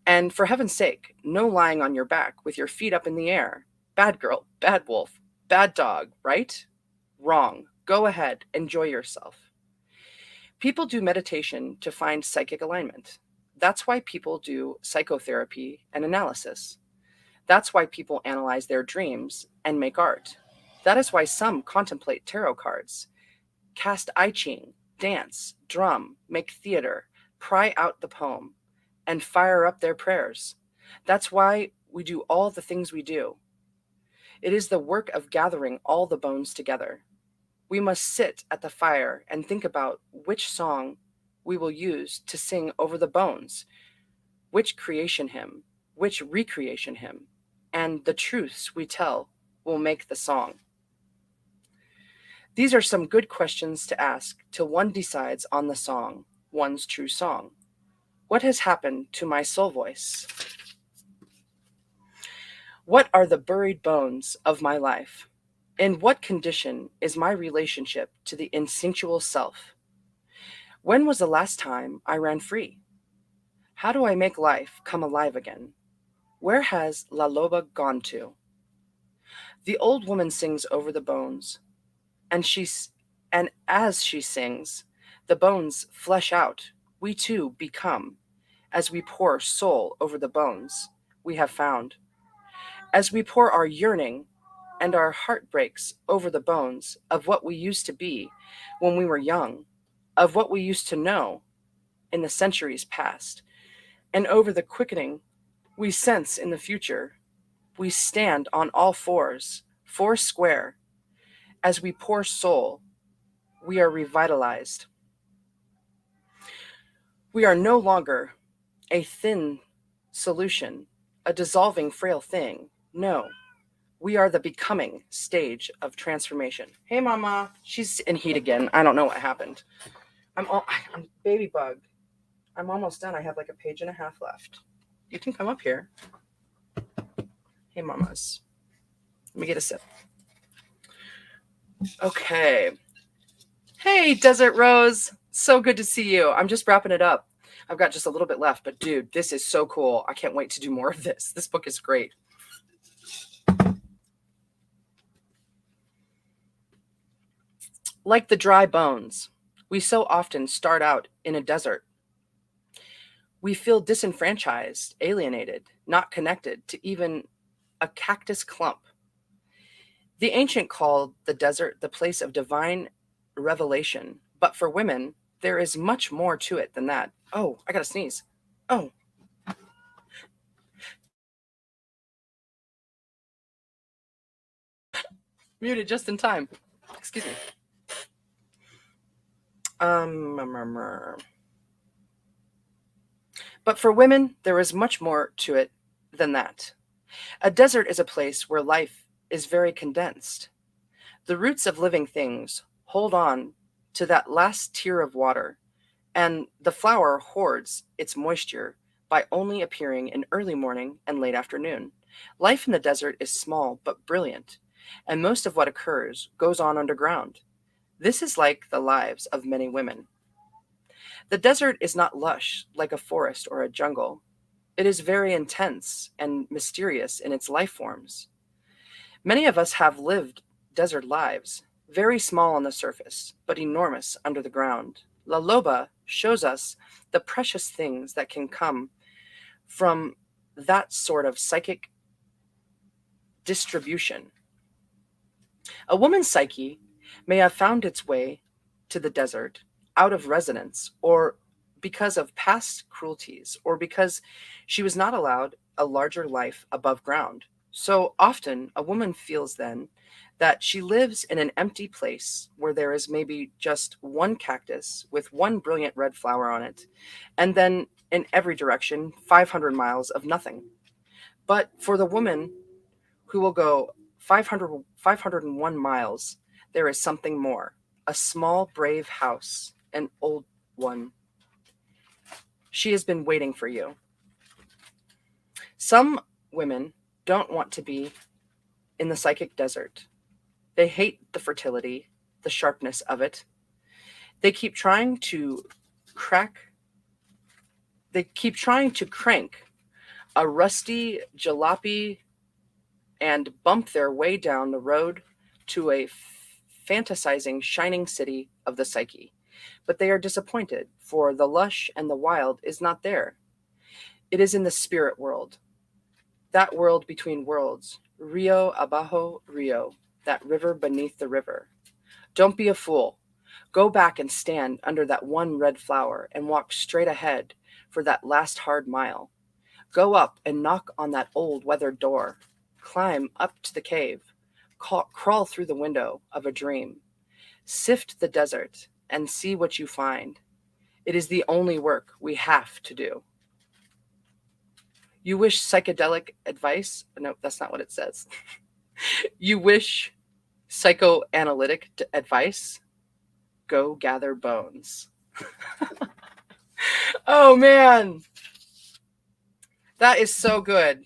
And for heaven's sake, no lying on your back with your feet up in the air. Bad girl, bad wolf, bad dog, right? Wrong. Go ahead, enjoy yourself. People do meditation to find psychic alignment. That's why people do psychotherapy and analysis. That's why people analyze their dreams and make art. That is why some contemplate tarot cards, cast I Ching, dance, drum, make theater, pry out the poem, and fire up their prayers. That's why we do all the things we do. It is the work of gathering all the bones together. We must sit at the fire and think about which song we will use to sing over the bones, which creation hymn, which recreation hymn, and the truths we tell will make the song. These are some good questions to ask till one decides on the song, one's true song. What has happened to my soul voice? What are the buried bones of my life? In what condition is my relationship to the instinctual self? When was the last time I ran free? How do I make life come alive again? Where has La Loba gone to? The old woman sings over the bones, and as she sings, the bones flesh out. We too become, as we pour soul over the bones we have found. As we pour our yearning and our heartbreaks over the bones of what we used to be when we were young, of what we used to know in the centuries past, and over the quickening we sense in the future, we stand on all fours, four square. As we pour soul, we are revitalized. We are no longer a thin solution, a dissolving frail thing. No, we are the becoming stage of transformation. Hey, Mama. She's in heat again. I don't know what happened. I'm baby bug. I'm almost done. I have like a page and a half left. You can come up here. Hey, Mamas. Let me get a sip. Okay. Hey, Desert Rose. So good to see you. I'm just wrapping it up. I've got just a little bit left, but dude, this is so cool. I can't wait to do more of this. This book is great. Like the dry bones, we so often start out in a desert. We feel disenfranchised, alienated, not connected to even a cactus clump. The ancient called the desert the place of divine revelation, but for women, there is much more to it than that. Oh, I gotta sneeze. Oh. Muted just in time. Excuse me. But for women, there is much more to it than that. A desert is a place where life is very condensed. The roots of living things hold on to that last tear of water, and the flower hoards its moisture by only appearing in early morning and late afternoon. Life in the desert is small but brilliant, and most of what occurs goes on underground. This is like the lives of many women. The desert is not lush like a forest or a jungle. It is very intense and mysterious in its life forms. Many of us have lived desert lives, very small on the surface, but enormous under the ground. La Loba shows us the precious things that can come from that sort of psychic distribution. A woman's psyche may have found its way to the desert out of resonance, or because of past cruelties, or because she was not allowed a larger life above ground. So often a woman feels then that she lives in an empty place where there is maybe just one cactus with one brilliant red flower on it, and then in every direction 500 miles of nothing. But for the woman who will go 501 miles, there is something more, a small brave house, an old one. She has been waiting for you. Some women don't want to be in the psychic desert. They hate the fertility, the sharpness of it. They keep trying to crank a rusty jalopy and bump their way down the road to a fantasizing shining city of the Psyche. But they are disappointed, for the lush and the wild is not there. It is in the spirit world, that world between worlds, Rio abajo Rio, that river beneath the river. Don't be a fool. Go back and stand under that one red flower and walk straight ahead for that last hard mile. Go up and knock on that old weathered door. Climb up to the cave. Crawl through the window of a dream. Sift the desert and see what you find. It is the only work we have to do. You wish psychedelic advice? No, that's not what it says. You wish psychoanalytic advice? Go gather bones. Oh, man. That is so good.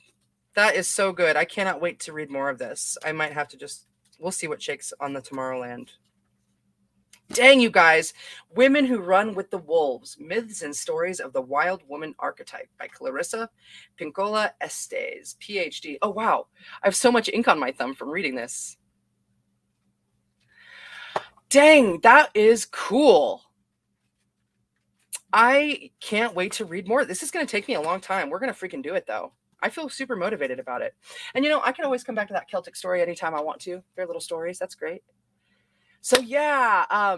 That is so good. I cannot wait to read more of this. I might have to we'll see what shakes on the Tomorrowland. Dang, you guys. Women Who Run with the Wolves, Myths and Stories of the Wild Woman Archetype by Clarissa Pinkola Estes, Ph.D. Oh, wow. I have so much ink on my thumb from reading this. Dang, that is cool. I can't wait to read more. This is going to take me a long time. We're going to freaking do it, though. I feel super motivated about it. And, I can always come back to that Celtic story anytime I want to. They're little stories. That's great. So, yeah, I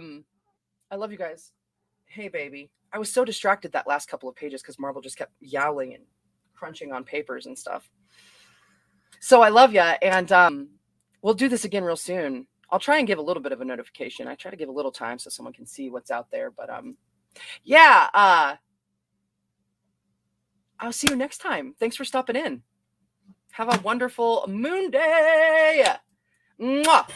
love you guys. Hey, baby. I was so distracted that last couple of pages because Marvel just kept yowling and crunching on papers and stuff. So I love you. And we'll do this again real soon. I'll try and give a little bit of a notification. I try to give a little time so someone can see what's out there. But yeah, I'll see you next time. Thanks for stopping in. Have a wonderful moon day. Mwah.